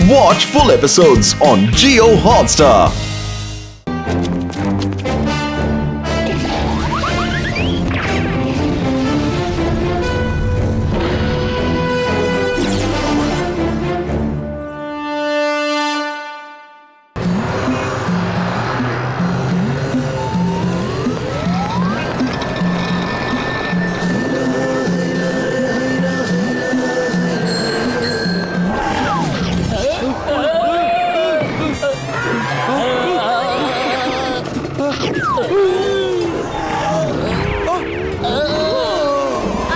Watch full episodes on Jio Hotstar.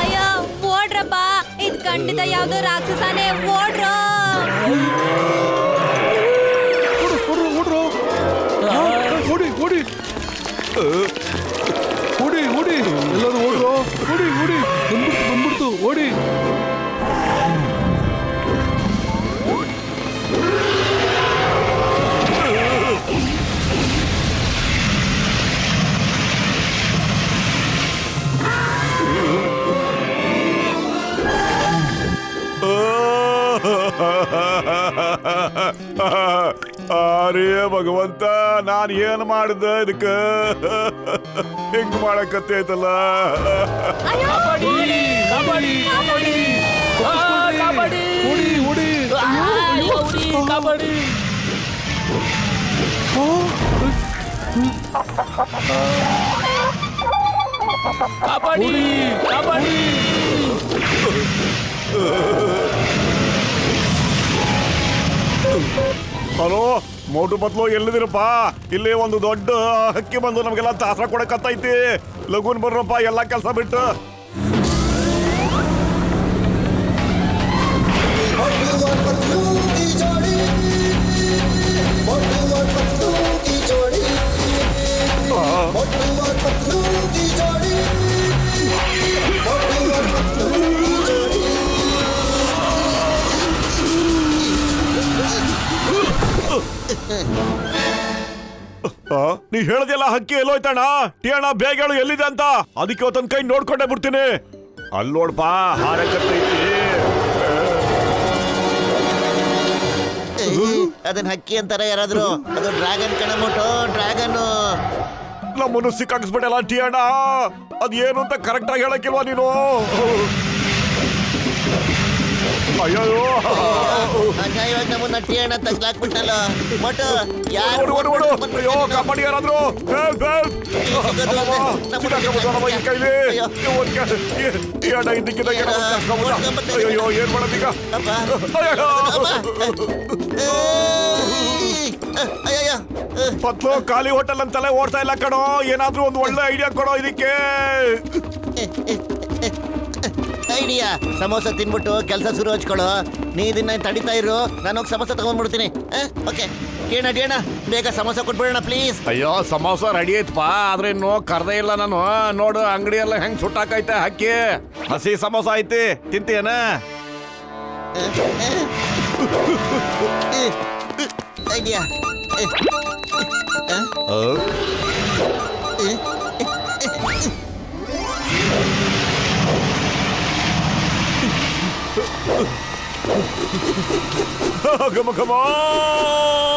ಅಯ್ಯೋ ಓಡ್ರಪ್ಪ ಇದ್ ಖಂಡಿತ ಯಾವ್ದೋ ರಾಕ್ಷಸನೇ ಓಡ್ರೋ ಓಡಿ ಓಡಿ ಓಡಿ ಓಡಿ ಎಲ್ಲರೂ ಓಡ್ರೋ ಓಡಿ ಓಡಿ ಬಂದ್ಬಿಡ್ತು ಓಡಿ ಅರೇ ಭಗವಂತ ನಾನು ಏನ್ ಮಾಡಿದೆ ಇದಕ್ಕೆ ಹಿಂಗ್ ಮಾಡಕತ್ತೈತಲ್ಲ ಓಡಿ ಓಡಿ ಹಲೋ ಮೋಟು ಬತ್ಲು ಎಲ್ಲಿದಿರಪ್ಪ ಇಲ್ಲಿ ಒಂದು ದೊಡ್ಡ ಹಕ್ಕಿ ಬಂದು ನಮ್ಗೆಲ್ಲ ತ್ರಾಸ ಕೊಡಕತ್ತೈತಿ ಲಘುನ್ ಬರ್ರಪ್ಪ ಎಲ್ಲಾ ಕೆಲಸ ಬಿಟ್ಟು ನೀ ಹೇಳದೆಲ್ಲ ಹಕ್ಕಿ ಎಲ್ಲೋಯ್ತಣ್ಣ ಟೀಯಣ್ಣ ಬೇಗ ಹೇಳು ಎಲ್ಲಿದೆ ಅಂತ ಅದಕ್ಕೆ ಅವತ್ತನ್ ಕೈ ನೋಡ್ಕೊಂಡೇ ಬಿಡ್ತೀನಿ ಅಲ್ಲಿ ನೋಡ್ಪಾ ಹಾರಕತ್ತೈತಿ ಅದನ್ನ ಹಕ್ಕಿ ಅಂತಾರ ಯಾರಾದ್ರು ಅದು ಡ್ರ್ಯಾಗನ್ ಕಣಮೋಟು ಡ್ರ್ಯಾಗನ್ ನಮ್ಮನ್ನು ಸಿಕ್ಕಾಕಿಸ್ಬಿಟ್ಟಲ್ಲ ಟೀಯಣ್ಣ ಅದೇನು ಅಂತ ಕರೆಕ್ಟ್ ಆಗಿ ಹೇಳಕ್ಕಿಲ್ವಾ ನೀನು ಅಯ್ಯೋ ಅನ್ಯಾಯವಾಗಿ ನಮ್ಮನ್ನ ಟೀಯಣ್ಣ ತಗ್ಲಾಕ್ಬಿಟ್ಟಲ್ಲ ಮೊಟ್ಟು ಯಾರು ಅಯ್ಯೋ ಕಾಪಾಡಿ ಯಾರಾದ್ರು ಅಯ್ಯೋ ಏನ್ ಮಾಡೋದೀಗ ಪತ್ಲು ಖಾಲಿ ಹೋಟೆಲ್ ಅಂತಲೇ ಓಡ್ತಾ ಇಲ್ಲ ಕಣೋ ಏನಾದ್ರೂ ಒಂದು ಒಳ್ಳೆ ಐಡಿಯಾ ಕೊಡೋ ಇದಕ್ಕೆ ಐಡಿಯಾ ಸಮೋಸ ತಿನ್ಬಿಟ್ಟು ಕೆಲಸ ಶುರು ಹಚ್ಕೊಳ್ಳೋ ನೀ ಇದನ್ನ ತಡಿತಾ ಇರು ನಾನು ಹೋಗಿ ಸಮೋಸ ತಗೊಂಡ್ಬಿಡ್ತೀನಿ ಓಕೆ ಕೇಣ ಬೇಗ ಸಮೋಸ ಕೊಟ್ಬಿಡೋಣ ಪ್ಲೀಸ್ ಅಯ್ಯೋ ಸಮೋಸ ರೆಡಿ ಐತಪ್ಪ ಆದ್ರೆ ಇನ್ನು ಕರ್ದೇ ಇಲ್ಲ ನಾನು ನೋಡು ಅಂಗಡಿ ಎಲ್ಲ ಹೆಂಗ್ ಸುಟ್ಟಾಕೈತೆ ಹಾಕಿ ಹಸಿ ಸಮೋಸ ಐತಿ ತಿಂತೀಯನ ಐಡಿಯಾ Come on!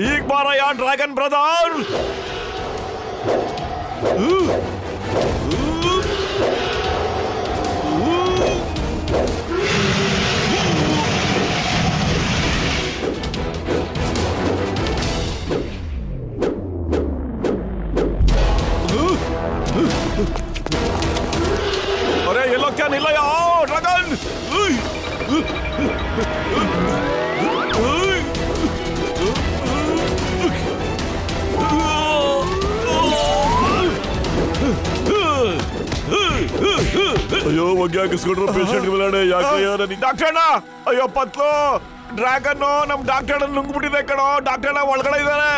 ಈಗ ಬಾರಯ್ಯ ಡ್ರ್ಯಾಗನ್ ಬ್ರದರ್ अरे ये लोग क्या नहीं लाया ड्रैगन ಅಯ್ಯೋ ಒಗ್ಯಾಕಿಸ್ಕೊಂಡ್ರು ಪೇಷಂಟ್ ಮೇಲೆ ಯಾಕೆ ಡಾಕ್ಟರ್ ಅಯ್ಯೋ ಪತ್ಲು ಡ್ರ್ಯಾಗನ್ ನಮ್ ಡಾಕ್ಟರ್ ನುಂಗ್ಬಿಟ್ಟಿದೆ ಕಣೋ ಡಾಕ್ಟರ್ ಒಳಗಡೆ ಇದಾರೆ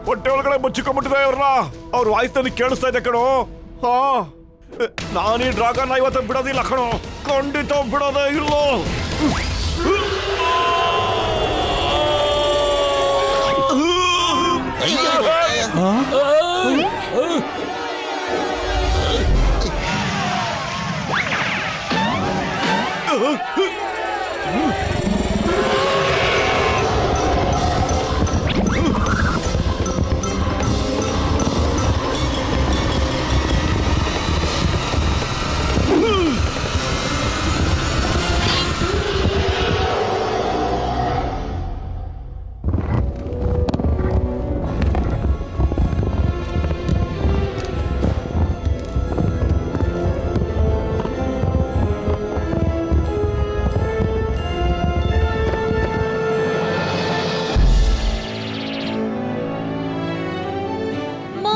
ಹೊಟ್ಟೆ ಒಳಗಡೆ ಮುಚ್ಚಿಕೊಂಡ್ಬಿಟ್ಟಿದೆ ಅವ್ರನ್ನ ಅವ್ರ ವಾಯ್ಸ್ ನನಗೆ ಕೇಳಿಸ್ತಾ ಇದೆ ಕಣೋ ಹಾ ನಾನೀ ಡ್ರ್ಯಾಗನ್ ಇವತ್ತು ಬಿಡೋದಿಲ್ಲ ಕಣೋ ಖಂಡಿತ ಬಿಡೋದೇ ಇಲ್ಲೋ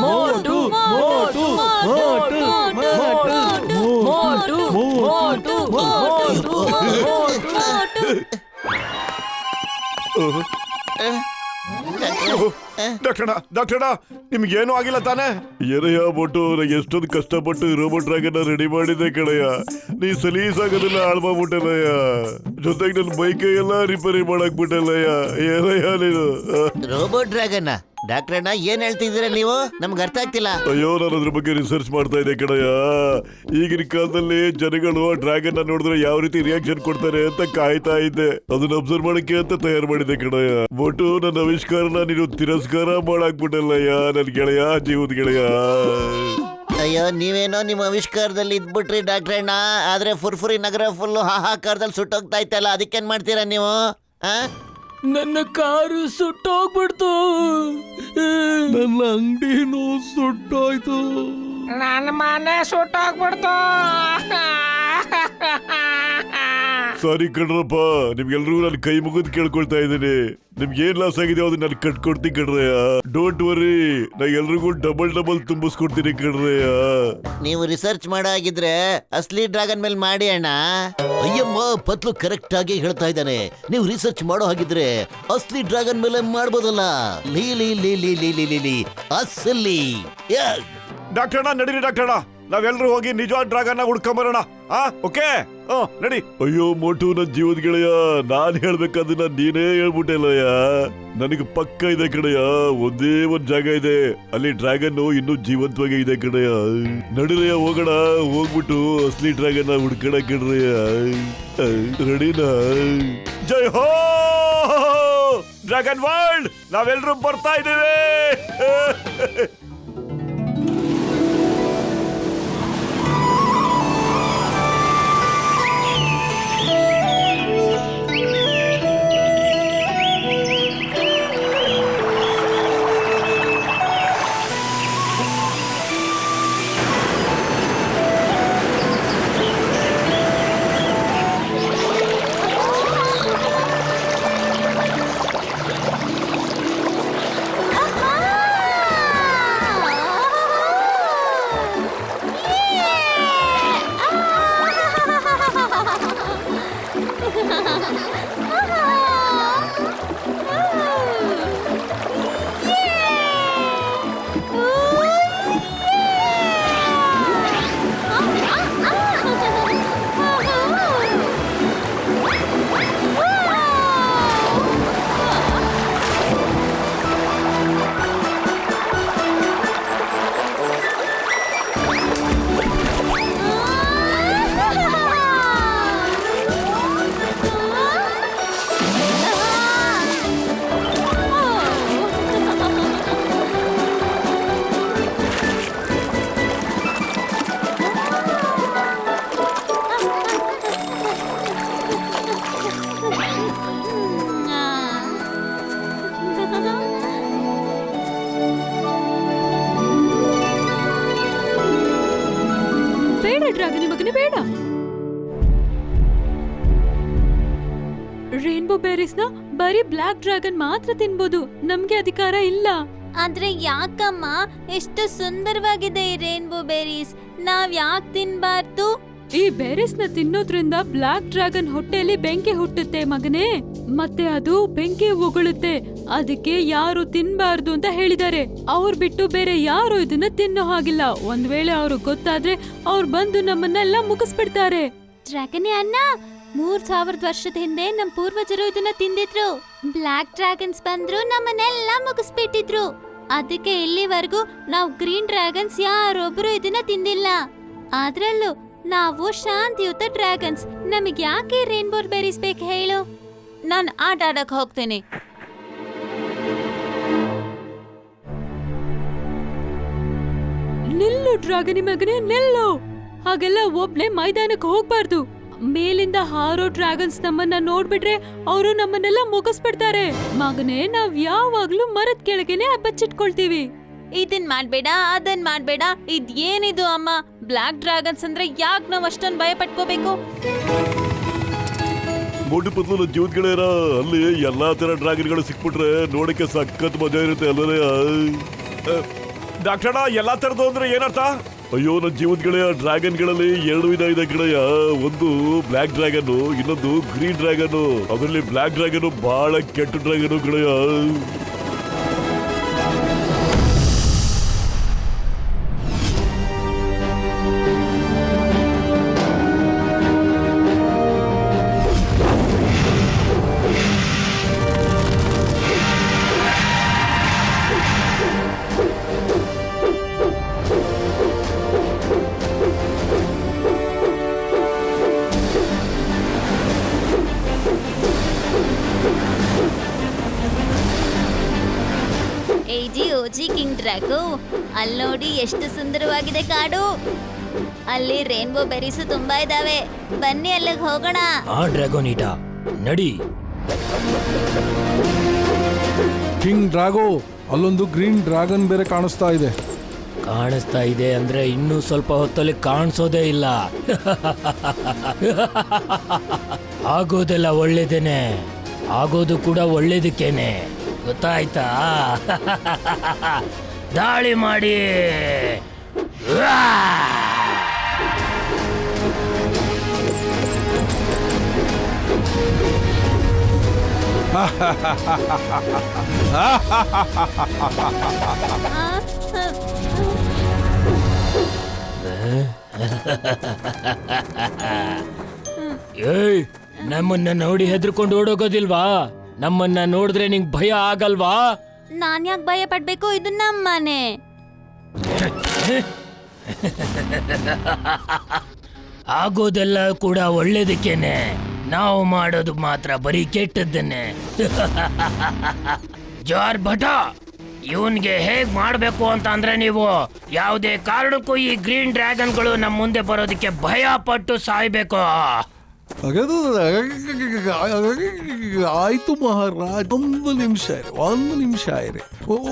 ಮೋಟು ಮೋಟು ಮೋಟು ಮೋಟು ಮೋಟು ಮೋಟು ಮೋಟು ಡಾಕ್ಟರ್ ನಿಮ್ಗೇನು ಆಗಿಲ್ಲ ತಾನೇ? ಏನಯ್ಯ ಬೋಟು, ನಂಗೆ ಎಷ್ಟೊಂದು ಕಷ್ಟಪಟ್ಟು ರೋಬೋಟ್ ಡ್ರ್ಯಾಗನ್ ರೆಡಿ ಮಾಡಿದ್ದೆ ಕಣಯ್ಯ. ನೀ ಸಲೀಸಾಗೋದಿಲ್ಲ ಹಾಳು ಮಾಡ್ಬಿಟ್ಟಲ್ಲಯ್ಯ. ಜೊತೆಗೆ ನನ್ನ ಬೈಕ್ ಎಲ್ಲ ರಿಪೇರಿ ಮಾಡಕ್ ಬಿಟ್ಟಲ್ಲಯ್ಯ. ಏನಯ್ಯ ನೀನು? ರೋಬೋಟ್ ಡ್ರ್ಯಾಗನ್ ಡಾಕ್ಟ್ರಣ್ಣ ಏನ್ ಹೇಳ್ತಿದ್ದೀರಾ ನೀವು? ನಮ್ಗೆ ಅರ್ಥ ಆಗ್ತಿಲ್ಲ. ಅಯ್ಯೋ, ನಾನು ಅದ್ರ ಬಗ್ಗೆ ರಿಸರ್ಚ್ ಮಾಡ್ತಾ ಇದ್ದೆ ಕಣಯ್ಯ. ಈಗಿನ ಕಾಲದಲ್ಲಿ ಜನಗಳು ಡ್ರ್ಯಾಗನ್ ನೋಡಿದ್ರೆ ಯಾವ ರೀತಿ ರಿಯಾಕ್ಷನ್ ಕೊಡ್ತಾರೆ ಅಂತ ಕಾಯ್ತಾ ಇದ್ದೆ. ಅದನ್ನ ಅಬ್ಸರ್ವ್ ಮಾಡಕ್ಕೆ ಅಂತ ತಯಾರು ಮಾಡಿದ್ದೆ ಕಣಯ್ಯ. ಬೋಟು, ನನ್ನ ಆವಿಷ್ಕಾರನ ನೀನು ತಿರಸ್ಕಾರ ಮಾಡಾಕ್ಬಿಟ್ಟಲ್ಲಯ್ಯ ನನ್ ಗೆಳೆಯ, ಜೀವದ ಗೆಳೆಯ. ಅಯ್ಯೋ, ನೀವೇನೋ ನಿಮ್ಮ ಆವಿಷ್ಕಾರದಲ್ಲಿ ಇದ್ಬಿಟ್ರಿ ಡಾಕ್ಟ್ರಣ್ಣ. ಆದ್ರೆ ಫುರ್ಫುರಿ ನಗರ ಫುಲ್ಲು ಹಾಹಾಕಾರದಲ್ಲಿ ಸುಟ್ಟೋಗ್ತಾ ಇತ್ತಲ್ಲ, ಅದಕ್ಕೇನ್ ಮಾಡ್ತೀರಾ ನೀವು? ನನ್ನ ಕಾರು ಸುಟ್ಟೋಗ್ಬಿಡ್ತು, ನನ್ನ ಅಂಗಡಿನೂ ಸುಟ್ಟೋಯ್ತು, ನನ್ನ ಮನೆ ಸುಟ್ಟೋಗ್ಬಿಡ್ತು. ಸಾರಿ ಕಣ್ರಪ್ಪ, ನಿಮ್ಗೆಲ್ರಿಗೂ ನಾನು ಕೈ ಮುಗಿದು ಕೇಳ್ಕೊಳ್ತಾ ಇದ್ದೀನಿ. ನಿಮ್ಗೆ ಏನ್ ಲಾಸ್ ಆಗಿದೆ ಅದನ್ನ ನಾನು ಕಟ್ಕೊಡ್ತೀನಿ ಕಣ್ರಯ್ಯ. ಡೋಂಟ್ ವರಿ, ನಾ ಎಲ್ರಿಗೂ ಡಬಲ್ ತುಂಬಿಸ್ಕೊಡ್ತೀನಿ ಕಣ್ರಯ್ಯ. ನೀವು ರಿಸರ್ಚ್ ಮಾಡೋ ಹಾಗಿದ್ರೆ ಅಸ್ಲಿ ಡ್ರ್ಯಾಗನ್ ಮೇಲೆ ಮಾಡಿ ಅಣ್ಣ. ಅಯ್ಯಮ್ಮ, ಪತ್ಲು ಕರೆಕ್ಟ್ ಆಗಿ ಹೇಳ್ತಾ ಇದ್ದಾನೆ. ನೀವು ರಿಸರ್ಚ್ ಮಾಡೋ ಹಾಗಿದ್ರೆ ಅಸ್ಲಿ ಡ್ರ್ಯಾಗನ್ ಮೇಲೆ ಮಾಡ್ಬೋದಲ್ಲ. ಲೀ ಲೀ ಲೀ ಲೀ ಲೀ ಲೀ ಲೀ ಲೀ ಅಸಲಿ. ಡಾಕ್ಟರ್ ನಡೀರಿ ಡಾಕ್ಟರ್, ನಾವೆಲ್ಲರೂ ಹೋಗಿ ನಿಜವಾದ ಡ್ರ್ಯಾಗನ್ ಹುಡ್ಕೊಂಬರೋಣ. ಓಕೆ, ನಡಿ. ಅಯ್ಯೋ ಮೋಟು, ನನ್ನ ಜೀವದ ಗೆಳೆಯ, ನಾನ್ ಹೇಳ್ಬೇಕಾದನ್ನ ನೀನೇ ಹೇಳ್ಬಿಟ್ಟೆಲ್ಲಯ್ಯ. ನನಗೆ ಪಕ್ಕ ಇದೆ ಕಡೆಯ, ಒಂದೇ ಒಂದ್ ಜಾಗ ಇದೆ, ಅಲ್ಲಿ ಡ್ರ್ಯಾಗನ್ ಇನ್ನೂ ಜೀವಂತವಾಗಿ ಇದೆ ಕಡೆಯ. ನಡಿರಯ್ಯ ಹೋಗೋಣ, ಹೋಗ್ಬಿಟ್ಟು ಅಸ್ಲಿ ಡ್ರ್ಯಾಗನ್ ಹುಡ್ಕೋಣ ಕಡ್ರಯ್ಯ. ರೆಡಿನಾ? ಜೈ ಹೋ ಡ್ರ್ಯಾಗನ್ ವರ್ಲ್ಡ್, ನಾವೆಲ್ಲರೂ ಬರ್ತಾ ಇದ್ದೇವೆ. ಡ್ರ್ಯಾಗನ್ ಮಗನೇ ಬೇಡ. ರೇನ್ಬೋ ಬೇರೀಸ್ ನ ಬರೀ ಬ್ಲಾಕ್ ಡ್ರ್ಯಾಗನ್ ಮಾತ್ರ ತಿನ್ಬೋದು, ನಮ್ಗೆ ಅಧಿಕಾರ ಇಲ್ಲ. ಆದ್ರೆ ಯಾಕಮ್ಮ, ಎಷ್ಟು ಸುಂದರವಾಗಿದೆ ಈ ರೇನ್ಬೋ ಬೇರೀಸ್, ನಾವ್ ಯಾಕೆ ತಿನ್ಬಾರ್ದು? ಈ ಬೇರೀಸ್ ನ ತಿನ್ನೋದ್ರಿಂದ ಬ್ಲಾಕ್ ಡ್ರ್ಯಾಗನ್ ಹೊಟ್ಟೆಯಲ್ಲಿ ಬೆಂಕಿ ಹುಟ್ಟುತ್ತೆ ಮಗನೇ, ಮತ್ತೆ ಅದು ಬೆಂಕಿ ಉಗುಳುತ್ತೆ. ಅದಕ್ಕೆ ಯಾರು ತಿನ್ಬಾರ್ದು ಅಂತ ಹೇಳಿದ್ದಾರೆ. ಅವ್ರು ಬಿಟ್ಟು ಬೇರೆ ಯಾರು ಇದನ್ನ ತಿನ್ನೋ ಹಾಗಿಲ್ಲ. ಒಂದ್ ವೇಳೆ ಅವ್ರು ಗೊತ್ತಾದ್ರೆ ಅವ್ರು ಬಂದು ನಮ್ಮನ್ನೆಲ್ಲ ಮುಗಿಸ್ಬಿಡ್ತಾರೆ. ಡ್ರ್ಯಾಗನ್ ಅಣ್ಣ, 3000 ವರ್ಷದ ಹಿಂದೆ ನಮ್ ಪೂರ್ವಜರು ಇದನ್ನ ತಿಂದಿದ್ರು. ಬ್ಲಾಕ್ ಡ್ರ್ಯಾಗನ್ಸ್ ಬಂದ್ರು ನಮ್ಮನ್ನೆಲ್ಲ ಮುಗಿಸ್ಬಿಟ್ಟಿದ್ರು. ಅದಕ್ಕೆ ಇಲ್ಲಿವರೆಗೂ ನಾವು ಗ್ರೀನ್ ಡ್ರ್ಯಾಗನ್ಸ್ ಯಾರೊಬ್ರು ಇದನ್ನ ತಿಂದಿಲ್ಲ. ಅದ್ರಲ್ಲೂ ನಾವು ಶಾಂತಿಯುತ ಡ್ರ್ಯಾಗನ್ಸ್, ನಮಗೆ ಯಾಕೆ ರೇನ್ಬೋ ಬೆರೀಸ್ ಬೇಕು ಹೇಳು? ನಾನು ಆಟ ಆಡಕ್ ಹೋಗ್ತೇನೆ. ನಿಲ್ಲು ಡ್ರಾಗನಿ ಮಗನೇ, ನಿಲ್ಲು. ಹಾಗೆಲ್ಲ ಒಬ್ನೇ ಮೈದಾನಕ್ಕೆ ಹೋಗ್ಬಾರ್ದು. ಮೇಲಿಂದ ಹಾರೋ ಡ್ರ್ಯಾಗನ್ಸ್ ನಮ್ಮನ್ನ ನೋಡ್ಬಿಟ್ರೆ ಅವರು ನಮ್ಮನ್ನೆಲ್ಲ ಮುಗಿಸ್ಬಿಡ್ತಾರೆ. ಮಗನೇ, ನಾವ್ ಯಾವಾಗ್ಲೂ ಮರದ ಕೆಳಗೆನೆ ಬಚ್ಚಿಟ್ಕೊಳ್ತೀವಿ. ಇದನ್ ಮಾಡ್ಬೇಡ, ಅದನ್ ಮಾಡ್ಬೇಡ. ಇದ್ ಏನಿದು ಅಮ್ಮ? ಬ್ಲಾಕ್ ಡ್ರ್ಯಾಗನ್ಸ್ ಅಂದ್ರೆ ಯಾಕೆ ನಾವ್ ಅಷ್ಟೊಂದು ಭಯ ಪಟ್ಕೋಬೇಕು? ಮೋಟು ಪತ್ಲು ನನ್ನ ಜೀವದ ಗೆಳೆಯರ, ಅಲ್ಲಿ ಎಲ್ಲಾ ತರ ಡ್ರ್ಯಾಗನ್ಗಳು ಸಿಕ್ಬಿಟ್ರೆ ನೋಡಕ್ಕೆ ಸಖತ್ ಮಜಾ ಇರುತ್ತೆ ಅಲ್ಲರೇ. ಡಾಕ್ಟರ್, ಎಲ್ಲಾ ತರದ್ದು ಅಂದ್ರೆ ಏನರ್ಥ? ಅಯ್ಯೋ, ನನ್ನ ಜೀವದ ಗೆಳೆಯ, ಡ್ರ್ಯಾಗನ್ಗಳಲ್ಲಿ 2 ವಿಧ ಇದೆ ಗೆಳೆಯ. ಒಂದು ಬ್ಲ್ಯಾಕ್ ಡ್ರ್ಯಾಗನ್, ಇನ್ನೊಂದು ಗ್ರೀನ್ ಡ್ರ್ಯಾಗನ್. ಅದರಲ್ಲಿ ಬ್ಲ್ಯಾಕ್ ಡ್ರ್ಯಾಗನ್ ಬಹಳ ಕೆಟ್ಟ ಡ್ರ್ಯಾಗನ್ ಗೆಳೆಯ. ಓಜಿ ಕಿಂಗ್ ಡ್ರ್ಯಾಗೋ, ಅಲ್ಲಿ ನೋಡಿ ಎಷ್ಟು ಸುಂದರವಾಗಿದೆ ಕಾಡು. ಅಲ್ಲಿ ರೇನ್ಬೋ ಬೆರೀಸು ತುಂಬಾ ಇದಾವೆ. ಬನ್ನಿ ಅಲ್ಲಿಗೆ ಹೋಗೋಣ. ಆ ಡ್ರ್ಯಾಗೋನೀಟ ನಡಿ. ಕಿಂಗ್ ಡ್ರಾಗೋ, ಅಲ್ಲೊಂದು ಗ್ರೀನ್ ಡ್ರ್ಯಾಗನ್ ಬೇರೆ ಕಾಣಿಸ್ತಾ ಇದೆ. ಕಾಣಿಸ್ತಾ ಇದೆ ಅಂದ್ರೆ ಇನ್ನೂ ಸ್ವಲ್ಪ ಹೊತ್ತಲ್ಲಿ ಕಾಣಿಸೋದೇ ಇಲ್ಲ. ಆಗೋದೆಲ್ಲ ಒಳ್ಳೇದೇನೆ, ಆಗೋದು ಕೂಡ ಒಳ್ಳೇದಕ್ಕೇನೆ, ಗೊತ್ತಾಯ್ತಾ? ದಾಳಿ ಮಾಡಿ. ಏಯ್, ನಮ್ಮನ್ನ ನೋಡಿ ಹೆದರ್ಕೊಂಡು ಓಡೋಗೋದಿಲ್ವಾ? ನಮ್ಮನ್ನ ನೋಡಿದ್ರೆ ನಿಂಗ್ ಭಯ ಆಗಲ್ವಾ? ನಾನ್ ಯಾಕೆ ಭಯ ಪಡ್ಬೇಕು? ಇದು ನಮ್ಮನೆ. ಆಗೋದೆಲ್ಲ ಕೂಡ ಒಳ್ಳೇದಕ್ಕೇನೆ, ನಾವು ಮಾಡೋದು ಮಾತ್ರ ಬರೀ ಕೆಟ್ಟದ್ದನ್ನೇ. ಜಾರ್ ಭಟ, ಇವನ್ಗೆ ಹೇಗ್ ಮಾಡ್ಬೇಕು ಅಂತ ಅಂದ್ರೆ ನೀವು ಯಾವುದೇ ಕಾರಣಕ್ಕೂ ಈ ಗ್ರೀನ್ ಡ್ರ್ಯಾಗನ್ಗಳು ನಮ್ಮ ಮುಂದೆ ಬರೋದಕ್ಕೆ ಭಯ ಪಟ್ಟು ಸಾಯ್ಬೇಕು. ಆಯ್ತು ಮಹಾರಾಜ್, ಒಂದು ನಿಮಿಷ ಇರಿ.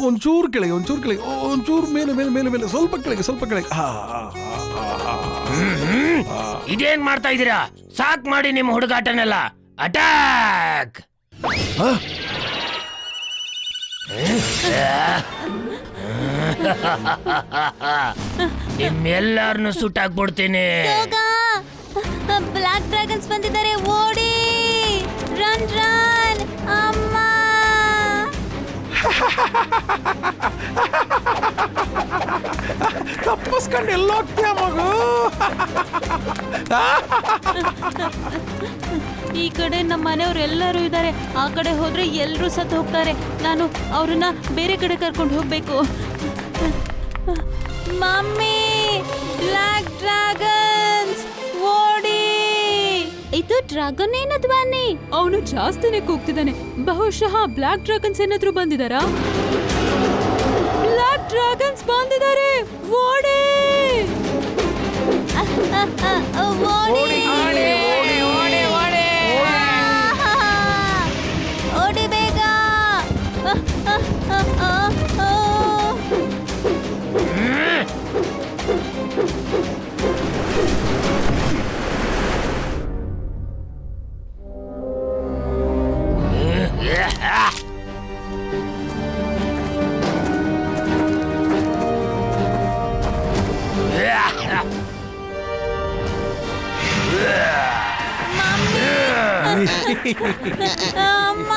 ಒಂಚೂರು ಕೆಳಗೆ, ಒಂಚೂರು ಮೇಲೆ ಮೇಲೆ ಮೇಲೆ ಮೇಲೆ, ಸ್ವಲ್ಪ ಕೆಳಗೆ. ಇದೇನ್ ಮಾಡ್ತಾ ಇದೀರಾ? ಸಾಕ್ ಮಾಡಿ ನಿಮ್ಮ ಹುಡುಗಾಟನೆಲ್ಲ. ಅಟ್ಯಾಕ್! ನಿಮ್ಮೆಲ್ಲರನ್ನು ಸುಟ್ಟಾಕ್ಬಿಡ್ತೀನಿ. ಬ್ಲಾಕ್ ಡ್ರ್ಯಾಗನ್ಸ್ ಬಂದಿದ್ದಾರೆ, ಓಡಿ! Run run! ಅಮ್ಮ! ತಪ್ಪಿಸ್ಕೊಂಡು ಎಲ್ಲೋಗ್ತೀಯ ಮಗು? ಈ ಕಡೆ ನಮ್ಮ ಮನೆಯವ್ರು ಎಲ್ಲರೂ ಇದ್ದಾರೆ, ಆ ಕಡೆ ಹೋದ್ರೆ ಎಲ್ಲರೂ ಸತ್ತು ಹೋಗ್ತಾರೆ. ನಾನು ಅವ್ರನ್ನ ಬೇರೆ ಕಡೆ ಕರ್ಕೊಂಡು ಹೋಗ್ಬೇಕು. ಮಮ್ಮಿ, ಬ್ಲಾಕ್ ಡ್ರ್ಯಾಗನ್ಸ್, ಓಡಿ! ಇದು ಡ್ರ್ಯಾಗನ್ ಏನದು ಬನ್ನಿ? ಅವನು ಜಾಸ್ತಿನೇ ಕೂಗ್ತಿದ್ದಾನೆ. ಬಹುಶಃ ಬ್ಲಾಕ್ ಡ್ರ್ಯಾಗನ್ಸ್ ಏನಾದ್ರೂ ಬಂದಿದಾರಾ? ಬ್ಲಾಕ್ ಡ್ರ್ಯಾಗನ್ಸ್ ಬಂದಿದ್ದಾರೆ, ಓಡಿ! ಓಡಿ ಬೇಗ! ಅಮ್ಮ!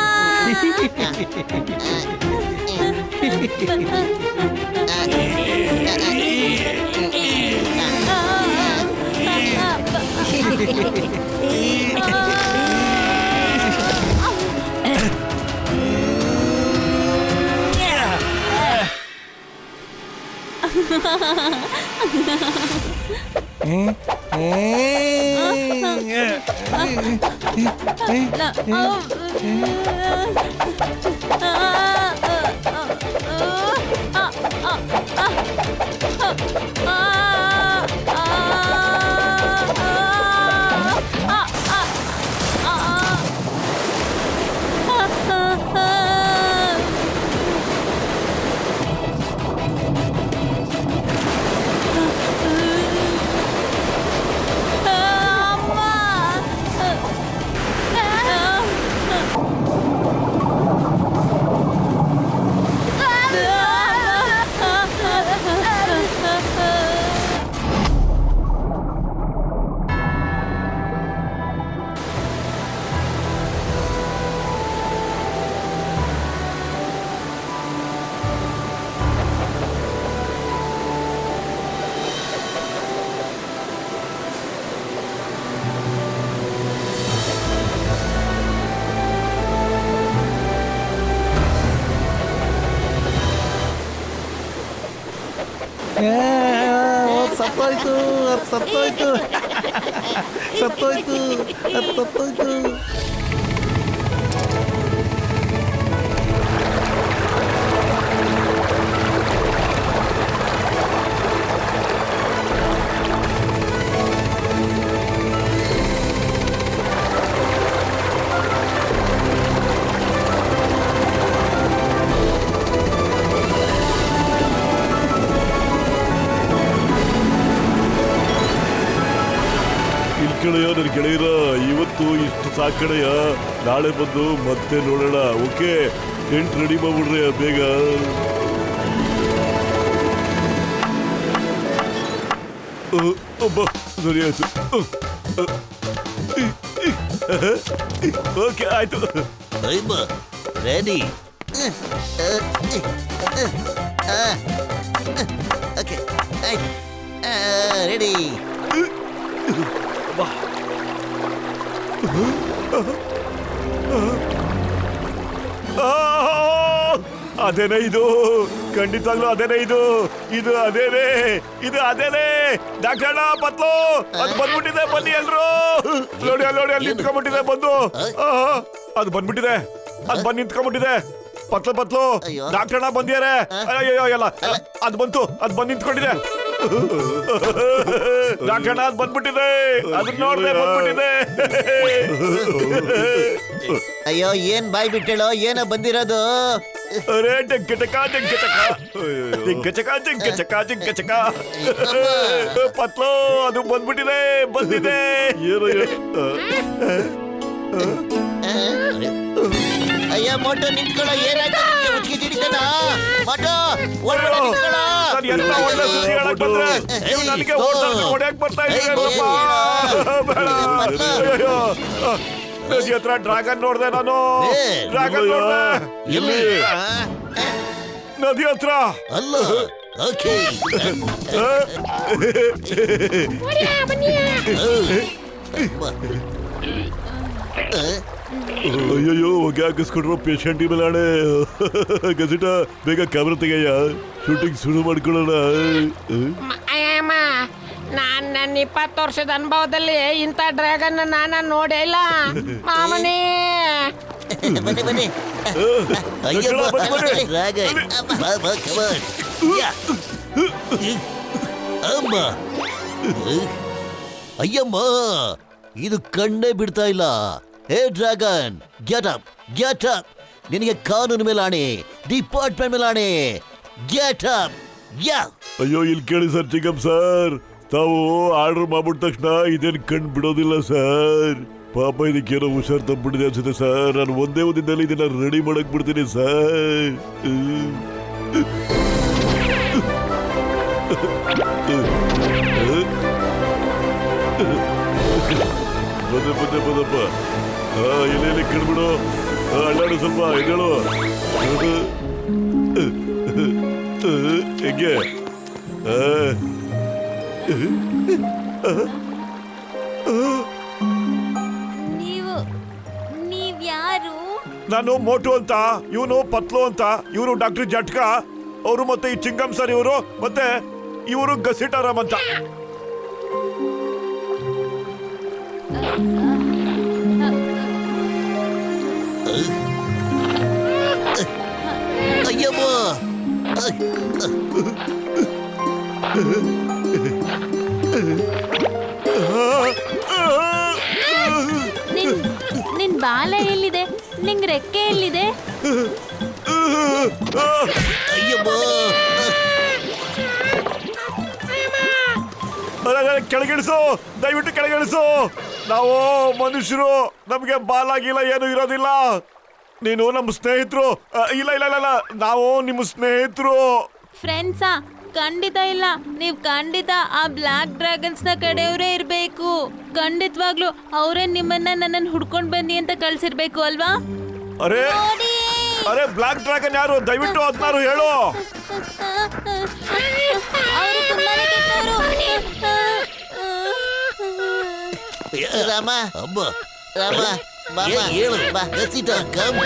ಸತ್ತೋಯ್ತು ಅದು ಸತ್ತೋಯ್ತು ಸತ್ತೋಯ್ತು ಅದು ಸತ್ತೋಯ್ತು. ಕಡೆಯ ನನ್ನ ಗೆಳೆಯರ ಇವತ್ತು ಇಷ್ಟು ಸಾಕಡೆಯ ನಾಳೆ ಬಂದು ಮತ್ತೆ ನೋಡೋಣ. ಓಕೆ, ಟೆಂಟ್ ರೆಡಿ ಮಾಡ್ಬಿಡ್ರಿ ಬೇಗ. ಸರಿ ಆಯ್ತು. ಓಕೆ ಆಯ್ತು. ರೆಡಿ. Okay ready. ಅದೇನೇ ಇದು, ಖಂಡಿತವಾಗ್ಲೂ ಅದೇನೇ ಇದು. ಇದು ಅದೇನೇ, ಇದು ಅದೇನೇ. ಡಾಕ್ಟರ್ ಪತ್ಲು ಅದು ಬಂದ್ಬಿಟ್ಟಿದೆ, ಬನ್ನಿ ಎಲ್ರು. ನೋಡಿ ನೋಡಿ ಅಲ್ಲಿ ನಿಂತ್ಕೊಂಡ್ಬಿಟ್ಟಿದೆ ಬಂದು. ಅದು ಬಂದ್ಬಿಟ್ಟಿದೆ, ಅದು ಬಂದು ನಿಂತ್ಕೊಂಡ್ಬಿಟ್ಟಿದೆ. ಪತ್ಲು ಪತ್ಲು ಡಾಕ್ಟರ್ ಬಂದಿದ್ದಾರೆ. ಅಯ್ಯೋ ಎಲ್ಲ ಅದು ಬಂತು, ಅದು ಬಂದು ನಿಂತ್ಕೊಂಡಿದೆ. ಡಾಕ್ಟರ್ ಅದು ಬಂದ್ಬಿಟ್ಟಿದೆ, ಅದನ್ನ ನೋಡ್ದೆ ಬಂದ್ಬಿಟ್ಟಿದೆ. ಅಯ್ಯೋ ಏನ್ ಬಾಯ್ ಬಿಟ್ಟೇಳೋ, ಏನೋ ಬಂದಿರೋದು. ಅರೆ ಡೆಂಕಚಕ ಡೆಂಕಚಕ ಡೆಂಕಚಕ ಡೆಂಕಚಕ ಡೆಂಕಚಕ. ಪತ್ಲು ಅದು ಬಂದ್ಬಿಟ್ಟಿದೆ, ಬಂದಿದೆ. ಏನು ಅಯ್ಯ ಮೋಟೋ ನಿಂತ್ಕೊಳ್ಳೋ, ಏನಾಯ್ತು ಮುಚ್ಚಿಗೆ ಹಿಡಿತಾನ ಮೋಟೋ, ಓಡ್ಬೇಡ ನಿಂತ್ಕೊಳ್ಳೋ. ಎಲ್ಲ ಒಳ್ಳೆ ಸುದ್ದಿ ಹೇಳಕ್ ಬಂದ್ರೆ ನೀವು ನನಗೆ ಹೊಡ್ಯಾಕ್ ಬರ್ತಾ ಇದ್ದೀರಲ್ಲಪ್ಪ. ನದಿ ಹತ್ರ ಡ್ರ್ಯಾಗನ್ ನೋಡ್ದೆ ನಾನು, ಡ್ರ್ಯಾಗನ್ ನೋಡ್ದೆ ಎಲ್ಲಿ? ನದಿ ಹತ್ರ ಅಲ್ಲ. ಓಕೆ ಅಯ್ಯಯ್ಯೋ ಹೊಗೆ ಹಾಕಿಸ್ಕೊಂಡ್ರು ಪೇಷಂಟ್ ಮೇಲಾಣೆ. ಗಸಿಟ ಬೇಗ ಕ್ಯಾಮ್ರಾ ತೆಗೆಯ, ಶೂಟಿಂಗ್ ಶುರು ಮಾಡ್ಕೊಳ್ಳೋಣ. ಅಯ್ಯಮ್ಮ, ನಾನ್ ನನ್ನ 20 ವರ್ಷದ ಅನುಭವದಲ್ಲಿ ಇಂಥ ಡ್ರ್ಯಾಗನ್ ನಾನು ನೋಡೇ ಇಲ್ಲ ಮಾಮನೇ. ಬನ್ನಿ ಬನ್ನಿ. ಡ್ರ್ಯಾಗನ್ ಅಮ್ಮ, ಅಯ್ಯಮ್ಮ ಇದು ಕಣ್ಣೇ ಬಿಡ್ತಾ ಇಲ್ಲ. Hey dragon, get up get up. ನಿನಗೆ ಕಾನೂನು ಮೇಲೆ ಆಣೆ, ಡಿಪಾರ್ಟ್ಮೆಂಟ್ ಮೇಲೆ ಆಣೆ. Get up. ಯಾ. ಅಯ್ಯೋ ಇಲ್ಲಿ ಕೇಳಿ ಸರ್, ಚಿಕ್ಕಂ ಸರ್, ತಾವು ಆರ್ಡರ್ ಮಾಡ್ಬಿಟ್ಟ ತಕ್ಷಣ ಇದೇನು ಕಣ್ ಬಿಡೋದಿಲ್ಲ ಸರ್. ಪಾಪ ಇದಕ್ಕೇನೋ ಹುಷಾರ್ ತಪ್ಪಿಬಿಟ್ಟಿದೆ ಅನ್ಸುತ್ತೆ ಸರ್. ನಾನು ಒಂದೇ ದಿನದಲ್ಲಿ ಇದನ್ನ ರೆಡಿ ಮಾಡಕ್ ಬಿಡ್ತೀನಿ ಸರ್. ಬಂದೆ ಬಂದೆ ಬಂದಪ್ಪ. ಎಲ್ಲೆಲ್ಲಿ ಕಣ್ಬಿಡು, ಅಲ್ಲಾಡು ಸ್ವಲ್ಪ ಎದ್ದೇಳು. ಹೆಂಗೆ ನೀವ್ಯಾರು? ನಾನು ಮೋಟು ಅಂತ, ಇವನು ಪತ್ಲು ಅಂತ, ಇವರು ಡಾಕ್ಟರ್ ಜಟ್ಕಾ ಅವರು, ಮತ್ತೆ ಈ ಚಿಂಗಂ ಸರ್ ಇವರು, ಮತ್ತೆ ಇವರು ಗಸಿಟಾರಾಮ್ ಅಂತ. ಅಯ್ಯಮ್ಮ ನಿನ್ ಬಾಲ ಎಲ್ಲಿದೆ? ನಿಂಗ್ ರೆಕ್ಕೆ ಎಲ್ಲಿದೆ? ಅಯ್ಯಮ್ಮ ಕೆಳಗಿಳಿಸು, ದಯವಿಟ್ಟು ಕೆಳಗಿಳಿಸು. ನಾವು ಮನುಷ್ಯರು, ನಮ್ಗೆ ಬಾಲಾಗಿಲ್ಲ ಏನು ಇರೋದಿಲ್ಲ. ನೀನು ನಮ್ಮ ಸ್ನೇಹಿತರು. ಇಲ್ಲ ಇಲ್ಲ ಇಲ್ಲ, ನಾವು ನಿಮ್ಮ ಸ್ನೇಹಿತರು. ಫ್ರೆಂಡ್ಸಾ? ಖಂಡಿತ ಇಲ್ಲ. ನೀವ್ ಖಂಡಿತ ಆ ಬ್ಲಾಕ್ ಡ್ರ್ಯಾಗನ್ಸ್ ನ ಕಡೆಯವರೇ ಇರ್ಬೇಕು. ಖಂಡಿತವಾಗ್ಲು ಅವರೇ ನಿಮ್ಮನ್ನ ನನ್ನನ್ನು ಹುಡ್ಕೊಂಡ್ ಬನ್ನಿ ಅಂತ ಕಳ್ಸಿರ್ಬೇಕು ಅಲ್ವಾ? ಅರೆ ಅರೆ, ಬ್ಲಾಕ್ ಡ್ರ್ಯಾಗನ್ ಯಾರು? ದಯವಿಟ್ಟು ಅದನ್ನಾರು ಹೇಳು. ಅವರು ತುಂಬಾನೇ ಕೆಟ್ಟವರು. ರಾಮ ಅಮ್ಮ ರಾಮ ಹೇಳು ಬಾ ಗಸಿಟ ಕಮ್.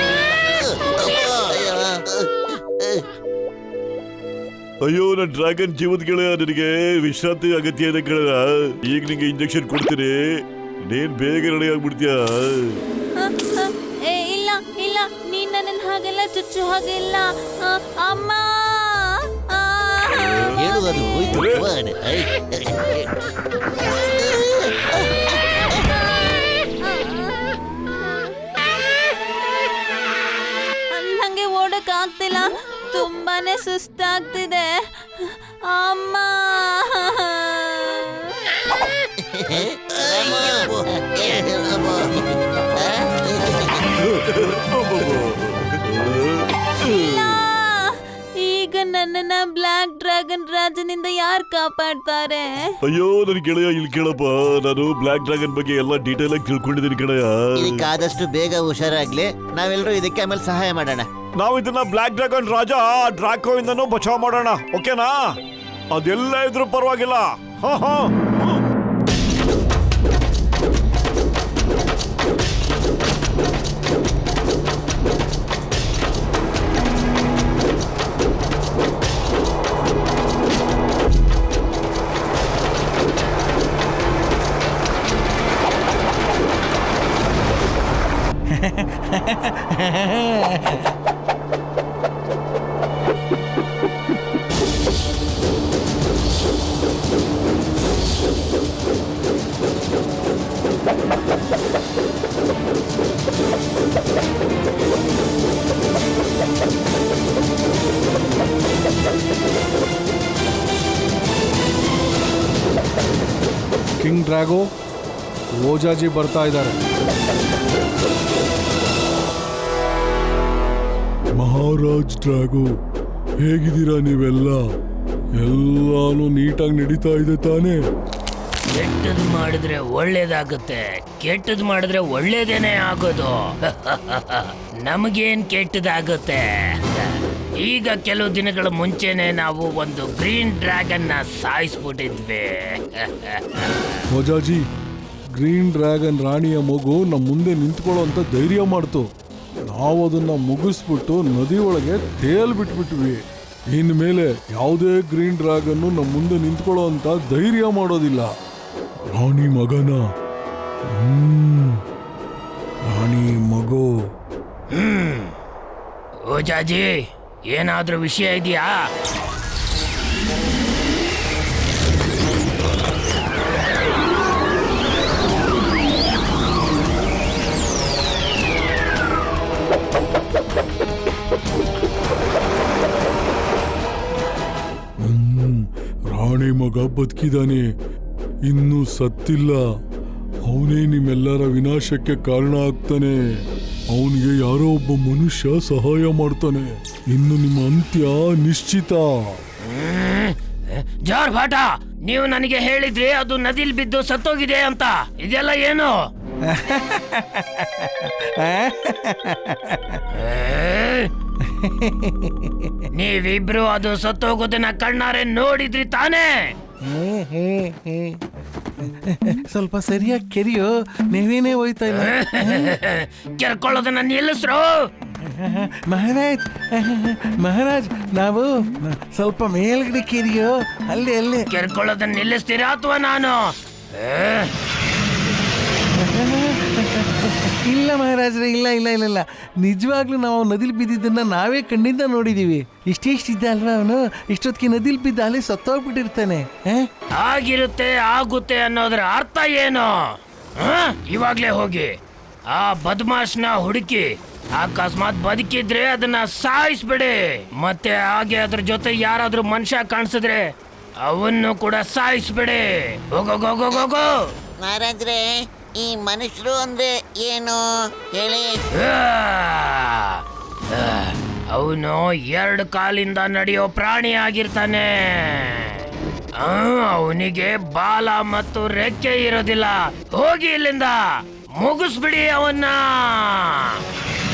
ಅಯ್ಯೋ, ನನ್ನ ಡ್ರ್ಯಾಗನ್ ಜೀವದ ಗೆಳೆಯ, ನನಗೆ ವಿಶ್ರಾಂತಿ ಅಗತ್ಯ ಇದೆ ಗೆಳೆಯ. ಈಗ ನಿಂಗೆ ಇಂಜೆಕ್ಷನ್ ಕೊಡ್ತೀನಿ, ನೀನ್ ಬೇಗ ರೆಡಿ ಆಗ್ಬಿಡ್ತೀಯ. ಇಲ್ಲ ಇಲ್ಲ, ನೀನ್ ನನ್ನ ಹಾಗೆಲ್ಲ ಚುಚ್ಚು ಹಾಗೆಲ್ಲ. ಅಮ್ಮ ಹೇಳು, ಅದು ಹೋಯ್ತು. ನಂಗೆ ಓಡಕ್ ಆಗ್ತಿಲ್ಲ, ತುಂಬಾನೇ ಸುಸ್ತಾಗ್ತಿದೆ. ಅಮ್ಮ ಇಲ್ಲ, ಈಗ ನನ್ನನ್ನ ಬ್ಲಾಕ್ ಡ್ರ್ಯಾಗನ್ ರಾಜನಿಂದ ಯಾರು ಕಾಪಾಡ್ತಾರೆ? ಅಯ್ಯೋ ನನ್ ಗೆಳೆಯ, ಇಲ್ಲಿ ಕೇಳಪ್ಪ. ನಾನು ಬ್ಲಾಕ್ ಡ್ರ್ಯಾಗನ್ ಬಗ್ಗೆ ಎಲ್ಲ ಡೀಟೇಲ್ ಆಗಿ ತಿಳ್ಕೊಂಡಿದ್ದೀನಿ ಗೆಳೆಯ. ಇದಕ್ಕಾದಷ್ಟು ಬೇಗ ಹುಷಾರಾಗ್ಲಿ. ನಾವೆಲ್ಲರೂ ಇದಕ್ಕೆ ಆಮೇಲೆ ಸಹಾಯ ಮಾಡೋಣ. ನಾವು ಇದನ್ನ ಬ್ಲಾಕ್ ಡ್ರ್ಯಾಗನ್ ರಾಜ ಡ್ರಾಕೋ ಇಂದನೂ ಬಚಾವ್ ಮಾಡೋಣ, ಓಕೆನಾ? ಅದೆಲ್ಲ ಇದ್ರೂ ಪರವಾಗಿಲ್ಲ. ಹಾ ಹಾ. ಕಿಂಗ್ ಡ್ರ್ಯಾಗೋ, ಓಜಾಜಿ ಬರ್ತಾ ಇದ್ದಾರೆ. ಮಹಾರಾಜ್ ಡ್ರ್ಯಾಗೋ, ಹೇಗಿದ್ದೀರಾ ನೀವೆಲ್ಲ? ಎಲ್ಲಾನು ನೀಟಾಗಿ ನಡೀತಾ ಇದೆ ತಾನೇ? ಕೆಟ್ಟದ್ ಮಾಡಿದ್ರೆ ಒಳ್ಳೇದಾಗುತ್ತೆ, ಕೆಟ್ಟದ್ ಮಾಡಿದ್ರೆ ಒಳ್ಳೇದೇನೆ ಆಗೋದು. ನಮಗೇನ್ ಕೆಟ್ಟದಾಗುತ್ತೆ? ಈಗ ಕೆಲವು ದಿನಗಳ ಮುಂಚೆನೆ ನಾವು ಒಂದು ಗ್ರೀನ್ ಡ್ರ್ಯಾಗನ್ ನ ಸಾಯಿಸ್ಬಿಟ್ಟಿದ್ವಿ. ಓಜಾಜಿ, ಗ್ರೀನ್ ಡ್ರ್ಯಾಗನ್ ರಾಣಿಯ ಮಗು ನಮ್ಮ ಮುಂದೆ ನಿಂತ್ಕೊಳ್ಳೋ ಅಂತ ಧೈರ್ಯ ಮಾಡ್ತು. ನಾವು ಅದನ್ನ ಮುಗಿಸ್ಬಿಟ್ಟು ನದಿ ಒಳಗೆ ತೇಲ್ಬಿಟ್ಬಿಟ್ವಿ. ಇನ್ಮೇಲೆ ಯಾವುದೇ ಗ್ರೀನ್ ಡ್ರ್ಯಾಗನ್ನು ನಮ್ಮ ಮುಂದೆ ನಿಂತ್ಕೊಳ್ಳೋ ಅಂತ ಧೈರ್ಯ ಮಾಡೋದಿಲ್ಲ. ರಾಣಿ ಮಗನ ರಾಣಿ ಮಗು. ಓಜಾಜಿ, ಏನಾದ್ರೂ ವಿಷಯ ಇದೆಯಾ? ರಾಣಿ ಮಗ ಬದುಕಿದಾನೆ, ಇನ್ನೂ ಸತ್ತಿಲ್ಲ. ಅವನೇ ನಿಮ್ಮೆಲ್ಲರ ವಿನಾಶಕ್ಕೆ ಕಾರಣ ಆಗ್ತಾನೆ. ಅವನಿಗೆ ಯಾರೋ ಒಬ್ಬ ಮನುಷ್ಯ ಸಹಾಯ ಮಾಡ್ತಾನೆ. ಇನ್ನು ನಿಮ್ಮ ಅಂತ್ಯ ನಿಶ್ಚಿತ. ಜಾರ್ ಭಾಟ, ನೀವು ನನಗೆ ಹೇಳಿದ್ರಿ ಅದು ನದಿಲ್ ಬಿದ್ದು ಸತ್ತೋಗಿದೆ ಅಂತ. ಇದೆಲ್ಲ ಏನು? ನೀವಿಬ್ರು ಅದು ಸತ್ತೋಗೋದನ್ನ ಕಣ್ಣಾರೆ ನೋಡಿದ್ರಿ ತಾನೇ? ಸ್ವಲ್ಪ ಸರಿಯಾಗಿ ಕೆರಿಯೋ, ನೀವೇನೇ ಹೋಯ್ತಾ ಇಲ್ಲ. ಕೆರ್ಕೊಳ್ಳೋದನ್ನ ನಿಲ್ಲಿಸ್ರು. ಮಹಾರಾಜ್ ಮಹಾರಾಜ್, ನಾವು ಸ್ವಲ್ಪ ಮೇಲ್ಗಡೆ ಕೆರಿಯೋ, ಅಲ್ಲಿ ಅಲ್ಲಿ ಕೆರ್ಕೊಳ್ಳೋದನ್ನ ನಿಲ್ಲಿಸ್ತೀರಾ ಅಥವಾ ನಾನು? ಇಲ್ಲ ಮಹಾರಾಜ್ರೆ, ಇಲ್ಲ ಇಲ್ಲ ಇಲ್ಲ ಇಲ್ಲ, ನಿಜವಾಗ್ಲೂ ನಾವು ನದಿಲಿ ಬಿದ್ದಿದ್ದನ್ನ ನಾವೇ ಕಣ್ಣಿಂದ ನೋಡಿದೀವಿ. ಇಷ್ಟೇ ಅಲ್ವಾ ಅವನು, ಇಷ್ಟೊತ್ತಿಗೆ ನದಿಲಿ ಬಿದ್ದ ಅಲ್ಲಿ ಸತ್ತೋಗ್ಬಿಟ್ಟಿರ್ತಾನೆ. ಆಗಿರುತ್ತೆ ಆಗುತ್ತೆ ಅನ್ನೋದ್ರ ಅರ್ಥ ಏನು? ಇವಾಗ್ಲೇ ಹೋಗಿ ಆ ಬದ್ಮಾಶ್ನ ಹುಡುಕಿ, ಅಕಸ್ಮಾತ್ ಬದುಕಿದ್ರೆ ಅದನ್ನ ಸಾಯಿಸ್ಬಿಡಿ. ಮತ್ತೆ ಹಾಗೆ ಅದ್ರ ಜೊತೆ ಯಾರಾದ್ರೂ ಮನುಷ್ಯ ಕಾಣಿಸಿದ್ರೆ ಅವನ್ನು ಕೂಡ ಸಾಯಿಸ್ಬಿಡಿ. ಹೋಗೋ. ಮಹಾರಾಜ್ರೆ, ಈ ಮನುಷ್ಯರು ಅಂದ್ರೆ ಏನು ಹೇಳಿ? ಅವನು 2 ಕಾಲಿಂದ ನಡೆಯೋ ಪ್ರಾಣಿ ಆಗಿರ್ತಾನೆ. ಅವನಿಗೆ ಬಾಲ ಮತ್ತು ರೆಕ್ಕೆ ಇರೋದಿಲ್ಲ. ಹೋಗಿ ಇಲ್ಲಿಂದ, ಮುಗಿಸ್ಬಿಡಿ ಅವನ್ನ.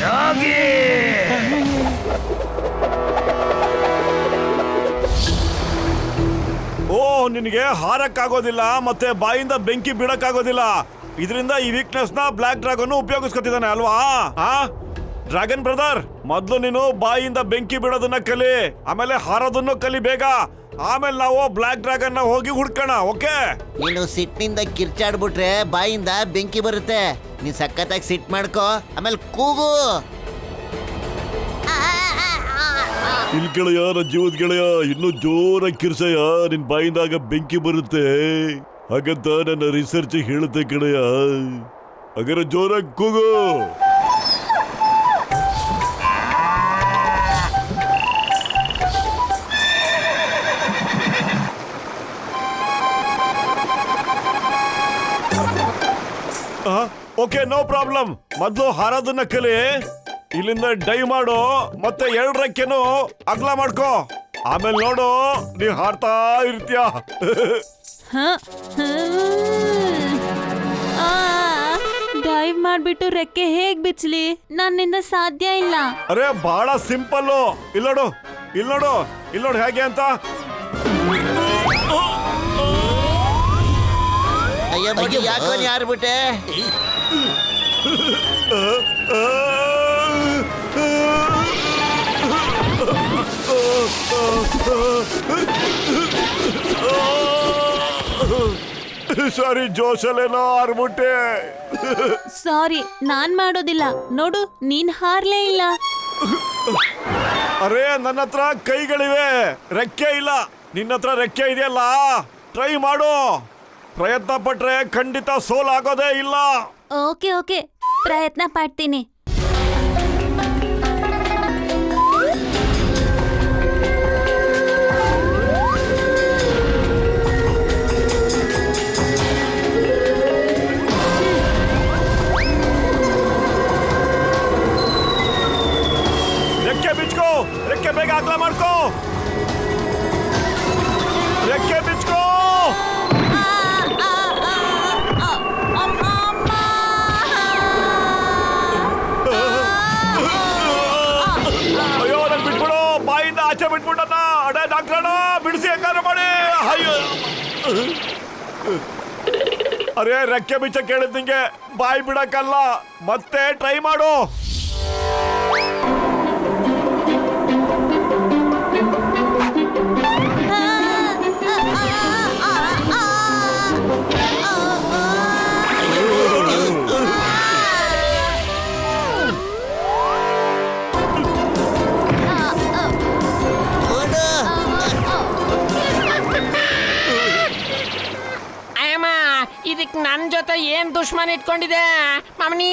ಹೋಗಿ. ಓ, ನಿನಗೆ ಹಾರಕ್ಕಾಗೋದಿಲ್ಲ ಮತ್ತೆ ಬಾಯಿಂದ ಬೆಂಕಿ ಬಿಡಕ್ಕಾಗೋದಿಲ್ಲ. ಇದರಿಂದ ಈ ವೀಕ್ನೆಸ್ ನ ಬ್ಲಾಕ್ ಡ್ರ್ಯಾಗನ್ ಉಪಯೋಗಿಸ್ಕೊತಿದ್ದಾನೆ ಅಲ್ವಾ? ಡ್ರ್ಯಾಗನ್ ಬ್ರದರ್, ಮೊದ್ಲು ನೀನು ಬಾಯಿಂದ ಬೆಂಕಿ ಬಿಡೋದನ್ನ ಕಲಿ, ಆಮೇಲೆ ಹಾರೋದನ್ನು ಕಲಿ ಬೇಗ. ಆಮೇಲೆ ನಾವು ಬ್ಲಾಕ್ ಡ್ರ್ಯಾಗನ್ ನ ಹೋಗಿ ಹುಡ್ಕೋಣ. ಓಕೆ? ನೀನು ಸಿಟ್ಟಿನಿಂದ ಕಿರ್ಚಾಡ್ಬಿಟ್ರೆ ಬಾಯಿಂದ ಬೆಂಕಿ ಬರುತ್ತೆ. ನೀನ್ ಸಖತ್ತಾಗಿ ಸಿಟ್ ಮಾಡ್ಕೋ, ಆಮೇಲೆ ಕೂಗು. ಇಲ್ಲಿ ಗೆಳೆಯ, ನನ್ನ ಜೀವದ ಗೆಳೆಯ, ಇನ್ನೂ ಜೋರಾಗಿ ಕಿರ್ಸಯ್ಯ, ನಿನ್ ಬಾಯಿಂದಾಗ ಬೆಂಕಿ ಬರುತ್ತೆ ಹಾಗಂತ ನನ್ನ ರಿಸರ್ಚ್ ಹೇಳುತ್ತೆ ಗೆಳೆಯ. ಹಾಗಾದ್ರೆ ಜೋರಾಗಿ ಕೂಗು. Okay, no problem. ಮೊದ್ಲು ಹಾರೋದನ್ನ ಕಲಿ, ಇಲ್ಲಿಂದ ಡೈ ಮಾಡು, ಮತ್ತೆ 2 ರೆಕ್ಕೆನು ಅಗ್ಲ ಮಾಡ್ಕೋ. ಆಮೇಲೆ ನೋಡು, ನೀ ಹಾರ್ತಾ ಇರ್ತೀಯ. ಡೈವ್ ಮಾಡ್ಬಿಟ್ಟು ರೆಕ್ಕೆ ಹೇಗ್ ಬಿಚ್ಚಲಿ? ನನ್ನಿಂದ ಸಾಧ್ಯ ಇಲ್ಲ. ಅರೆ ಬಹಳ ಸಿಂಪಲ್. ಇಲ್ಲೋಡು ಹೇಗೆ ಅಂತ. ಅಯ್ಯೋ, ಯಾಕೋ ಯಾರ್ಬಿಟ್ಟೆ? ಸಾರಿ, ಜೋಶಲ್ಲೇನೋ ಹಾರ್ಬಿಟ್ಟೆ. ಸಾರಿ, ನಾನ್ ಮಾಡೋದಿಲ್ಲ. ನೋಡು, ನೀನ್ ಹಾರ್ಲೇ ಇಲ್ಲ. ಅರೆ, ನನ್ನ ಹತ್ರ ಕೈಗಳಿವೆ, ರೆಕ್ಕೆ ಇಲ್ಲ. ನಿನ್ನ ಹತ್ರ ರೆಕ್ಕೆ ಇದೆಯಲ್ಲ, ಟ್ರೈ ಮಾಡು. ಪ್ರಯತ್ನ ಪಟ್ರೆ ಖಂಡಿತ ಸೋಲಾಗೋದೇ ಇಲ್ಲ. ಓಕೆ, ಪ್ರಯತ್ನ ಪಡ್ತೀನಿ. ರೆಕ್ಕೆ ಬಿಚ್ಕೋ, ರೆಕ್ಕೆ ಬೇಗ ಅಗಲ ಮಾಡ್ಕೋ, ರೆಕ್ಕೆ ಬಿಚ್ಕೋ. ಅಯ್ಯೋ, ನನ್ ಬಿಟ್ಬಿಡು, ಬಾಯಿಂದ ಆಚೆ ಬಿಟ್ಬಿಟ್ಟಣ್ಣ. ಅಡೇ ಡಾಕ್ಟ್ರಣ್ಣ, ಬಿಡಿಸಿ ಹೆಂಗಾರ ಮಾಡಿ. ಅಯ್ಯೋ, ಅರೆ ರೆಕ್ಕೆ ಬಿಚ್ಚ ಕೇಳಿದ್ ನಿಂಗೆ, ಬಾಯಿ ಬಿಡಕ್ಕಲ್ಲ, ಮತ್ತೆ ಟ್ರೈ ಮಾಡು. ಇದಕ್ ನನ್ ಜೊತೆ ಏನ್ ದುಶ್ಮನ್ ಇಟ್ಕೊಂಡಿದೆ ಮಾಮನಿ?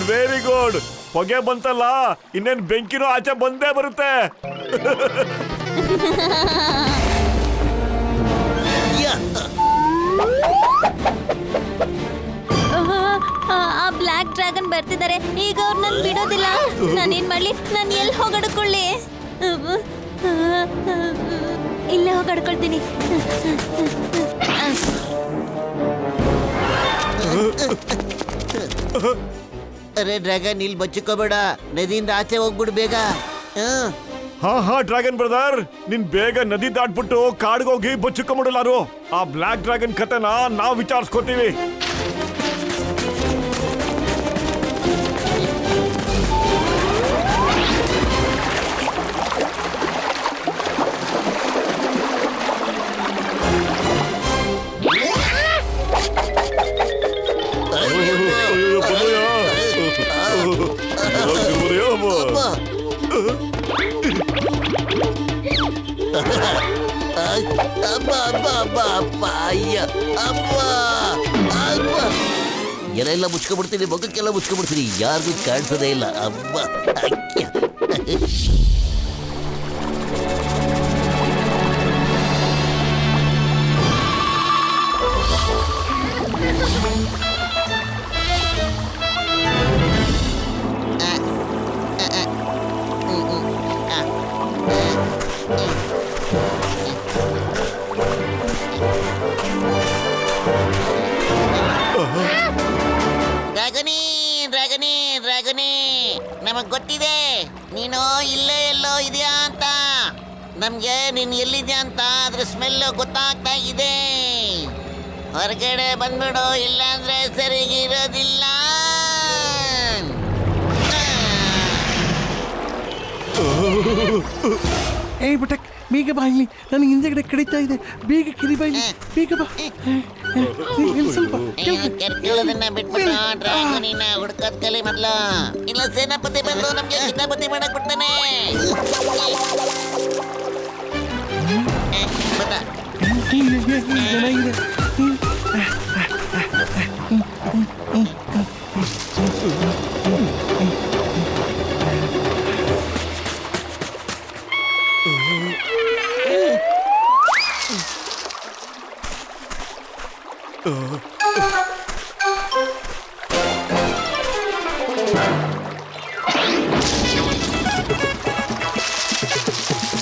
Very good. ಹೊಗೆ ಬಂತಲ್ಲ, ಇನ್ನೇನ್ ಬೆಂಕಿನೂ ಆಚೆ ಬಂದೇ ಬರುತ್ತೆ. ಆ ಬ್ಲಾಕ್ ಡ್ರ್ಯಾಗನ್ ಬರ್ತಿದ್ದಾರೆ ಈಗ. ಅವ್ರು ನನ್ ಬಿಡೋದಿಲ್ಲ. ನಾನೇನ್ ಮಾಡ್ಲಿ? ನಾನು ಎಲ್ಲಿ ಹೋಗಡ್ಕೊಳ್ಳಿ? ಇಲ್ಲೇ ಹೋಗಿ ಆಡ್ಕೊಳ್ತೀನಿ. ಅರೆ ಡ್ರ್ಯಾಗನ್, ಇಲ್ಲಿ ಬಚ್ಚಿಕೋಬೇಡ, ನದಿಯಿಂದ ಆಚೆ ಹೋಗ್ಬಿಡು ಬೇಗ. ಹಾ ಡ್ರ್ಯಾಗನ್ ಬ್ರದರ್, ನೀನ್ ಬೇಗ ನದಿ ದಾಟ್ಬಿಟ್ಟು ಕಾಡ್ಗೋಗಿ ಬಚ್ಚಿಕೊಂಬಿಡಲಾರು. ಆ ಬ್ಲಾಕ್ ಡ್ರ್ಯಾಗನ್ ಕತೆನ ನಾವ್ ವಿಚಾರಿಸ್ಕೋತೀವಿ. ಎಲ್ಲ ಮುಚ್ಕೊಬಿಡ್ತೀನಿ, ಮಗಕ್ಕೆಲ್ಲ ಮುಚ್ಕೊಬಿಡ್ತೀನಿ, ಯಾರಿಗೂ ಕಾಣಿಸೋದೇ ಇಲ್ಲ. ಅಬ್ಬ ನಮಗ್ ಗೊತ್ತಿದೆ ನೀನು ಇಲ್ಲೇ ಎಲ್ಲೋ ಇದೆಯಾ ಅಂತ. ನಮ್ಗೆ ನೀನ್ ಎಲ್ಲಿದ್ಯಾ ಅಂತ ಅದ್ರ ಸ್ಮೆಲ್ ಗೊತ್ತಾಗ್ತಾ ಇದೆ. ಹೊರಗಡೆ ಬಂದ್ಬಿಡು, ಇಲ್ಲಾಂದ್ರೆ ಸರಿಗಿರೋದಿಲ್ಲ. ಏಯ್ ಬಟಕ್, ಬೇಗ ಬಾ ಇಲ್ಲಿ, ನನಗೆ ಹಿಂದೆಗಡೆ ಕಡಿತಾ ಇದೆ. ಬೇಗ ಕಿರಿ ಬಾ ಇಲ್ಲಿ, ಬೇಗ ಬಾ. ಸ್ವಲ್ಪ ಕೆರ್ಕೊಳ್ಳೋದನ್ನ ಬಿಟ್ಬಿಟ್ಟು ಡ್ರ್ಯಾಗನಿನ ಹುಡ್ಕೋದ್ ಕಲಿ ಮೊದ್ಲು. ಇಲ್ಲ ಸೇನಾಪತಿ ಬಂದು ನಮ್ಗೆ ಕಿತಾಪತಿ ಮಾಡಕ್ ಬಿಡ್ತಾನೆ. ಚೆನ್ನಾಗಿದೆ.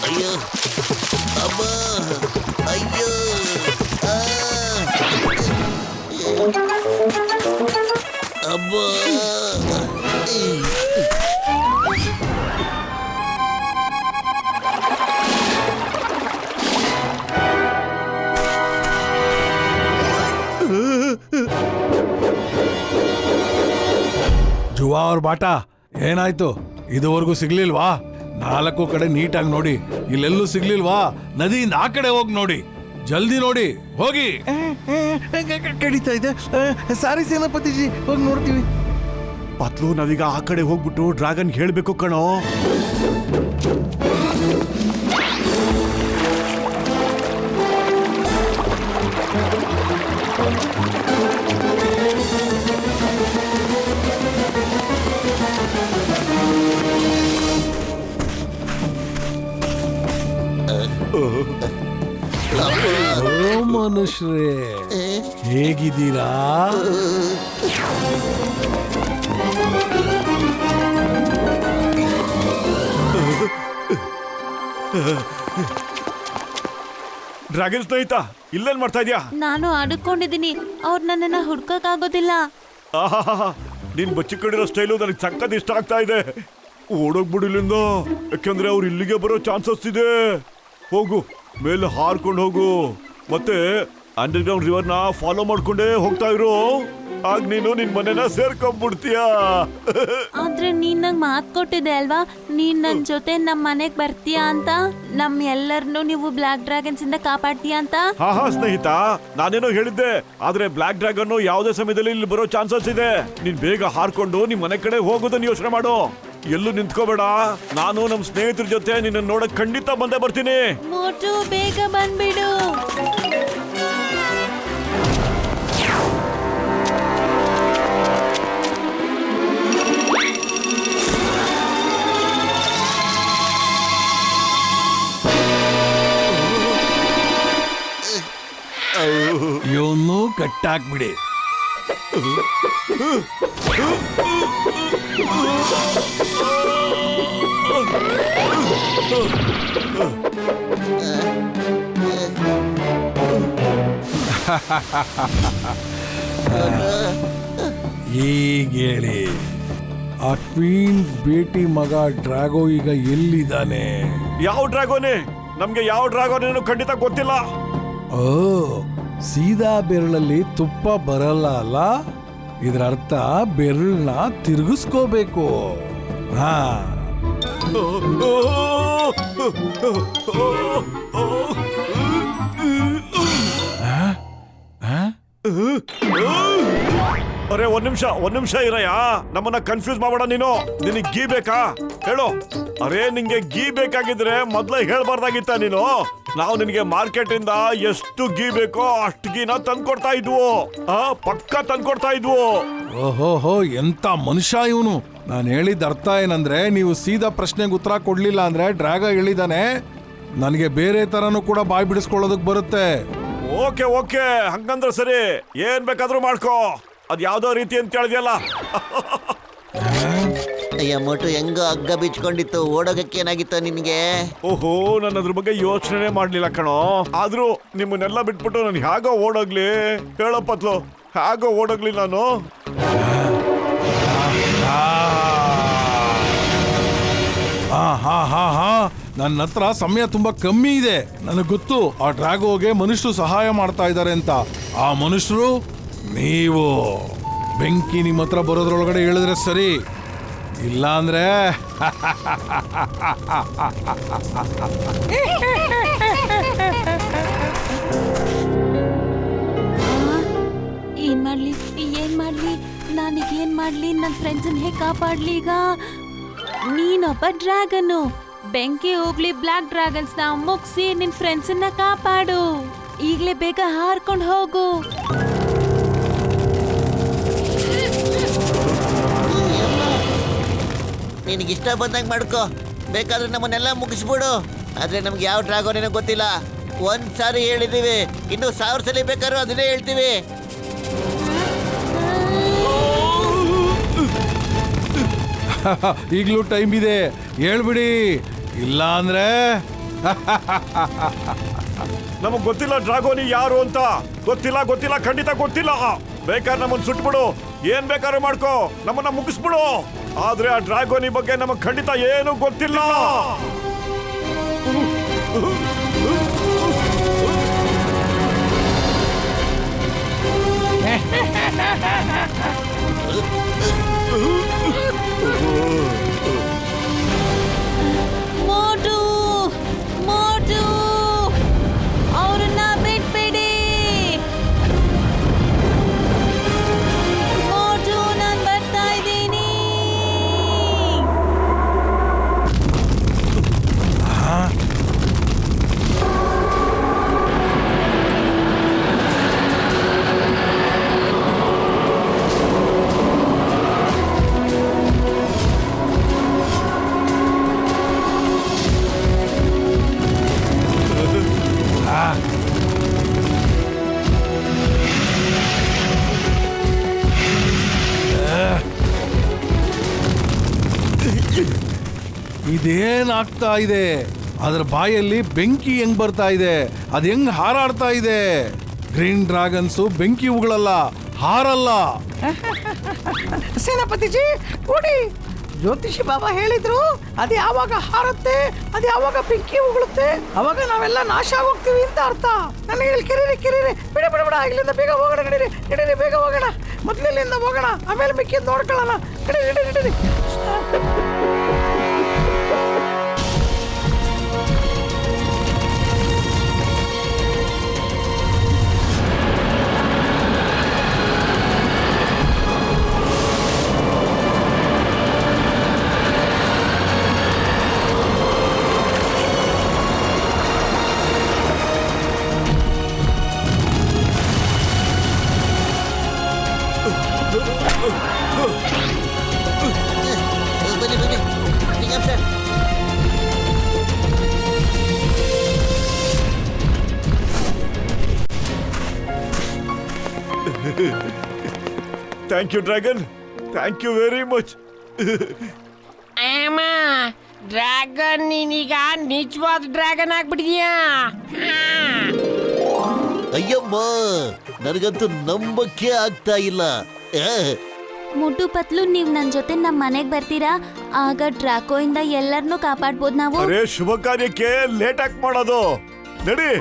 ಅಯ್ಯೋ ಅಮ್ಮ, ಅಯ್ಯೋ ಅಮ್ಮ. ಜುವಾ ಅವ್ರ ಬಾಟಾ, ಏನಾಯ್ತು? ಇದುವರೆಗೂ ಸಿಗ್ಲಿಲ್ವಾ? 4 ಕಡೆ ನೀಟಾಗಿ ನೋಡಿ, ಇಲ್ಲೆಲ್ಲೂ ಸಿಗ್ಲಿಲ್ವಾ? ನದಿಯಿಂದ ಆ ಕಡೆ ಹೋಗಿ ನೋಡಿ, ಜಲ್ದಿ ನೋಡಿ, ಹೋಗಿ. ಕಡಿತಾ ಇದೆ. ಸಾರಿ ಸೇನಾಪತಿಜಿ, ಹೋಗಿ ನೋಡ್ತೀವಿ. ಪತ್ಲು, ನಾವೀಗ ಆ ಕಡೆ ಹೋಗ್ಬಿಟ್ಟು ಡ್ರ್ಯಾಗನ್ ಹೇಳ್ಬೇಕು ಕಣೋ. ಮನುಷ್ಯರೇ, ಹೇಗಿದ್ದೀರಾ? ಡ್ರ್ಯಾಗನ್ ಸ್ನೇಹಿತ, ಇಲ್ಲೇನ್ ಮಾಡ್ತಾ ಇದ್ಯಾ? ನಾನು ಆಡ್ಕೊಂಡಿದ್ದೀನಿ, ಅವ್ರು ನನ್ನನ್ನ ಹುಡ್ಕೋಕ್ಕಾಗೋದಿಲ್ಲ. ನೀನ್ ಬಚ್ಚಿಕೊಂಡಿರೋ ಸ್ಟೈಲು ನನಗೆ ಸಕ್ಕತ್ ಇಷ್ಟ ಆಗ್ತಾ ಇದೆ. ಓಡೋಗ್ಬಿಡು ಇಲ್ಲಿಂದ, ಯಾಕೆಂದ್ರೆ ಅವ್ರು ಇಲ್ಲಿಗೆ ಬರೋ ಚಾನ್ಸಸ್ ಇದೆ. ಹೋಗು, ಮೇಲೆ ಹಾರ್ಕೊಂಡು ಹೋಗು, ಮತ್ತೆ ಅಂಡರ್ಗ್ರೌಂಡ್ ರಿವರ್ನ ಫಾಲೋ ಮಾಡ್ಕೊಂಡೇ ಹೋಗ್ತಾ ಇರು. ಆಗ ನೀನು ನಿನ್ ಮನೆನ ಸೇರ್ಕೊಂಡ್ಬಿಡ್ತೀಯ. ಆದ್ರೆ ನೀನ್ ನಂಗ್ ಮಾತ್ ಕೊಟ್ಟಿದೆ ಅಲ್ವಾ, ನೀನ್ ನನ್ ಜೊತೆ ನಮ್ ಮನೆಗ್ ಬರ್ತೀಯಾ ಅಂತ, ನಮ್ ಎಲ್ಲರನ್ನೂ ನೀವು ಬ್ಲಾಕ್ ಡ್ರ್ಯಾಗನ್ಸ್ ಇಂದ ಕಾಪಾಡ್ತೀಯಾ ಅಂತ. ಹಾ ಸ್ನೇಹಿತ, ನಾನೇನೋ ಹೇಳಿದ್ದೆ, ಆದ್ರೆ ಬ್ಲಾಕ್ ಡ್ರ್ಯಾಗನ್ ಯಾವುದೇ ಸಮಯದಲ್ಲಿ ಇಲ್ಲಿ ಬರೋ ಚಾನ್ಸಸ್ ಇದೆ. ನೀನ್ ಬೇಗ ಹಾರ್ಕೊಂಡು ನಿಮ್ ಮನೆ ಕಡೆ ಹೋಗೋದನ್ನ ಯೋಚನೆ ಮಾಡು. ಎಲ್ಲೂ ನಿಂತ್ಕೋಬೇಡ. ನಾನು ನಮ್ ಸ್ನೇಹಿತರ ಜೊತೆ ನಿನ್ನ ನೋಡಕ್ ಖಂಡಿತ ಬಂದೇ ಬರ್ತೀನಿ. ಮೋಟು, ಬೇಗ ಬಂದ್ಬಿಡು. ಇವನು ಕಟ್ಟಾಕ್ಬಿಡಿ. ಈಗ ಹೇಳಿ, ಆ ಕ್ವೀನ್ ಬೇಟಿ ಮಗ ಡ್ರಾಗೋ ಈಗ ಎಲ್ಲಿದ್ದಾನೆ? ಯಾವ ಡ್ರಾಗೋನೇ? ನಮ್ಗೆ ಯಾವ ಡ್ರಾಗೋನೇನು ಖಂಡಿತ ಗೊತ್ತಿಲ್ಲ. ಓ, ಸೀದಾ ಬೆರಳಲ್ಲಿ ತುಪ್ಪ ಬರಲ್ಲ ಅಲ್ಲ? ಇದರ ಅರ್ಥ ಬೆರಳನ್ನ ತಿರುಗಿಸ್ಕೋಬೇಕು. ಹಾ, ಅರೆ ಒಂದ್ ನಿಮಿಷ ಇರಯ್ಯ, ನಮ್ಮನ್ನ ಕನ್ಫ್ಯೂಸ್ ಮಾಡಬೇಡ ನೀನು. ನಿನಗ್ ಗೀ ಬೇಕಾ ಹೇಳು. ಅರೆ ನಿಂಗೆ ಗೀ ಬೇಕಾಗಿದ್ರೆ ಮೊದ್ಲೇ ಹೇಳ್ಬಾರ್ದಾಗಿತ್ತ ನೀನು. ನಾವು ನಿನಗೆ ಮಾರ್ಕೆಟ್ ಇಂದ ಎಷ್ಟು ಗೀ ಬೇಕೋ ಅಷ್ಟು ಗೀನ ತಂದ್ಕೊಡ್ತಾ ಇದ್ವು. ಪಕ್ಕ ತಂದ್ಕೊಡ್ತಾ ಇದ್ವು. ಓಹೋ, ಎಂತ ಮನುಷ್ಯ ಇವನು. ನಾನು ಹೇಳಿದ ಅರ್ಥ ಏನಂದ್ರೆ, ನೀವು ಸೀದಾ ಪ್ರಶ್ನೆಗೆ ಉತ್ತರ ಕೊಡ್ಲಿಲ್ಲ ಅಂದ್ರೆ ಡ್ರಾಗ ಹೇಳಿದಾನೆ ನನಗೆ ಬೇರೆ ತರನು ಕೂಡ ಬಾಯ್ ಬಿಡಿಸ್ಕೊಳ್ಳೋದಕ್ ಬರುತ್ತೆ. ಓಕೆ ಹಂಗಂದ್ರೆ ಸರಿ, ಏನ್ ಬೇಕಾದ್ರೂ ಮಾಡ್ಕೋ. ಅದ್ ಯಾವ್ದೋ ರೀತಿ ಅಂತ ಹೇಳಿದ್ಯಲ್ಲ. ಅಯ್ಯ ಮೋಟು ಹೆಂಗೋ ಹಗ್ಗ ಬಿಚ್ಕೊಂಡಿತ್ತು, ಓಡೋಗಕ್ಕೆ ಏನಾಗಿತ್ತು ನಿನ್ಗೆ? ಓಹೋ, ನಾನು ಅದ್ರ ಬಗ್ಗೆ ಯೋಚನೆ ಮಾಡ್ಲಿಲ್ಲ ಕಣೋ. ಆದ್ರೂ ನಿಮ್ಮನ್ನೆಲ್ಲ ಬಿಟ್ಬಿಟ್ಟು ನಾನು ಹೇಗೋ ಓಡೋಗ್ಲಿ ಹೇಳಪ್ಪತ್ಲು, ಹೇಗೋ ಓಡೋಗ್ಲಿ ನಾನು. ನನ್ನ ಹತ್ರ ಸಮಯ ತುಂಬಾ ಕಮ್ಮಿ ಇದೆ. ನನಗೆ ಗೊತ್ತು ಆ ಡ್ರಾಗೋಗೆ ಮನುಷ್ಯರು ಸಹಾಯ ಮಾಡ್ತಾ ಇದ್ದಾರೆ ಅಂತ. ಆ ಮನುಷ್ಯರು ನೀವು. ಬೆಂಕಿ ನಿಮ್ಮ ಹತ್ರ ಬರೋದ್ರೊಳಗಡೆ ಹೇಳಿದ್ರೆ ಸರಿ, ಇಲ್ಲ ಅಂದ್ರೆ ಏನ್ ಮಾಡ್ಲಿ ನಾನೀಗ ಏನ್ ಮಾಡ್ಲಿ? ನನ್ನ ಫ್ರೆಂಡ್ಸ್ ಹೇಗೆ ಕಾಪಾಡ್ಲಿ ಈಗ? ನೀನೊಬ್ಬ ಡ್ರ್ಯಾಗನ್ನು, ಬೆಂಕಿ ಹೋಗ್ಲಿ ಬ್ಲಾಕ್ ಡ್ರ್ಯಾಗನ್ಸ್ ನ ಮುಗಿಸಿ ನಿನ್ ಫ್ರೆಂಡ್ಸ್ ಕಾಪಾಡು. ಈಗ್ಲೇ ಬೇಗ ಹಾರ್ಕೊಂಡು ಹೋಗು. ನಿನಗಿಷ್ಟ ಬಂದಂಗೆ ಮಾಡ್ಕೋ, ಬೇಕಾದ್ರೆ ನಮ್ಮನ್ನೆಲ್ಲ ಮುಗಿಸ್ಬಿಡು. ಆದ್ರೆ ನಮ್ಗೆ ಯಾವ ಡ್ರಾಗೋನೇನೋ ಗೊತ್ತಿಲ್ಲ. ಒಂದ್ಸಾರಿ ಹೇಳಿದೀವಿ, ಇನ್ನು 1000 ಸಲ ಬೇಕಾದ್ರೂ ಅದನ್ನೇ ಹೇಳ್ತೀವಿ. ಈಗಲೂ ಟೈಮ್ ಇದೆ, ಹೇಳ್ಬಿಡಿ. ಇಲ್ಲ ಅಂದ್ರೆ ನಮಗ್ ಗೊತ್ತಿಲ್ಲ ಡ್ರಾಗೋನಿ ಯಾರು ಅಂತ. ಗೊತ್ತಿಲ್ಲ, ಖಂಡಿತ ಗೊತ್ತಿಲ್ಲ. ಬೇಕಾದ್ರೆ ನಮ್ಮನ್ನ ಸುಟ್ಬಿಡು, ಏನ್ ಬೇಕಾದ್ರೂ ಮಾಡ್ಕೋ, ನಮ್ಮನ್ನ ಮುಗಿಸ್ಬಿಡು. ಆದ್ರೆ ಆ ಡ್ರಾಗೋನಿ ಬಗ್ಗೆ ನಮಗ್ ಖಂಡಿತ ಏನು ಗೊತ್ತಿಲ್ಲ. ಮೋಟು ಅವ್ರನ್ನ ಬಿಟ್ಬಿಡಿ. ಮೋಟು, ನಾನ್ ಬರ್ತಾ ಇದ್ದೀನಿ. ಇದೇನಾಗ್ತಾ ಇದೆ? ಅದರ ಬಾಯಲ್ಲಿ ಬೆಂಕಿ ಹೆಂಗ್ ಬರ್ತಾ ಇದೆ, ಅದ್ ಹೆಂಗ್ ಹಾರಾಡ್ತಾ ಇದೆ? ಗ್ರೀನ್ ಡ್ರ್ಯಾಗನ್ಸು ಬೆಂಕಿ ಉಗಳಲ್ಲ, ಹಾರಲ್ಲ. ಸೇನಾಪತಿಜಿ ನೋಡಿ, ಜ್ಯೋತಿಷಿ ಬಾಬಾ ಹೇಳಿದ್ರು, ಅದು ಯಾವಾಗ ಹಾರುತ್ತೆ, ಅದು ಯಾವಾಗ ಬೆಂಕಿ ಉಗುಳುತ್ತೆ, ಅವಾಗ ನಾವೆಲ್ಲ ನಾಶ ಆಗೋಗ್ತೀವಿ ಅಂತ ಅರ್ಥ. ನನಗೆ ಹೇಳಿ ಕೆರೀರಿ ಬಿಡ ಇಲ್ಲಿಂದ ಬೇಗ ಹೋಗೋಣ. ನಡೀರಿ ಬೇಗ ಹೋಗೋಣ. ಮೊದಲು ಇಲ್ಲಿಂದ ಹೋಗೋಣ, ಆಮೇಲೆ ಮಿಕ್ಕಿದ್ದು ನೋಡ್ಕೊಳ್ಳೋಣ. ನಡೀರಿ. ಬನ್ನಿ sir. Thank you dragon, thank you very much. ಅಮ್ಮ ಡ್ರ್ಯಾಗನ್ ನೀನೀಗ ನಿಜವಾದ ಡ್ರ್ಯಾಗನ್ ಆಗ್ಬಿಟ್ಟಿದ್ಯಾ. ಅಯ್ಯಮ್ಮ, ನನಗಂತೂ ನಂಬಕ್ಕೆ ಆಗ್ತಾ ಇಲ್ಲ. ಮುಟ್ಟು ಪತ್ಲು ನೀವ್ ನನ್ ಜೊತೆ ನಮ್ ಮನೆಗ್ ಬರ್ತೀರಾ? ಆಗ ಡ್ರಾಕೋ ಇಂದ ಎಲ್ಲರನ್ನೂ ಕಾಪಾಡ್ಬೋದು ನಾವು. ಅರೇ, ಶುಭ ಕಾರ್ಯಕ್ಕೆ ಲೇಟ್ ಆಗಿ ಮಾಡೋದು. ನಡಿ.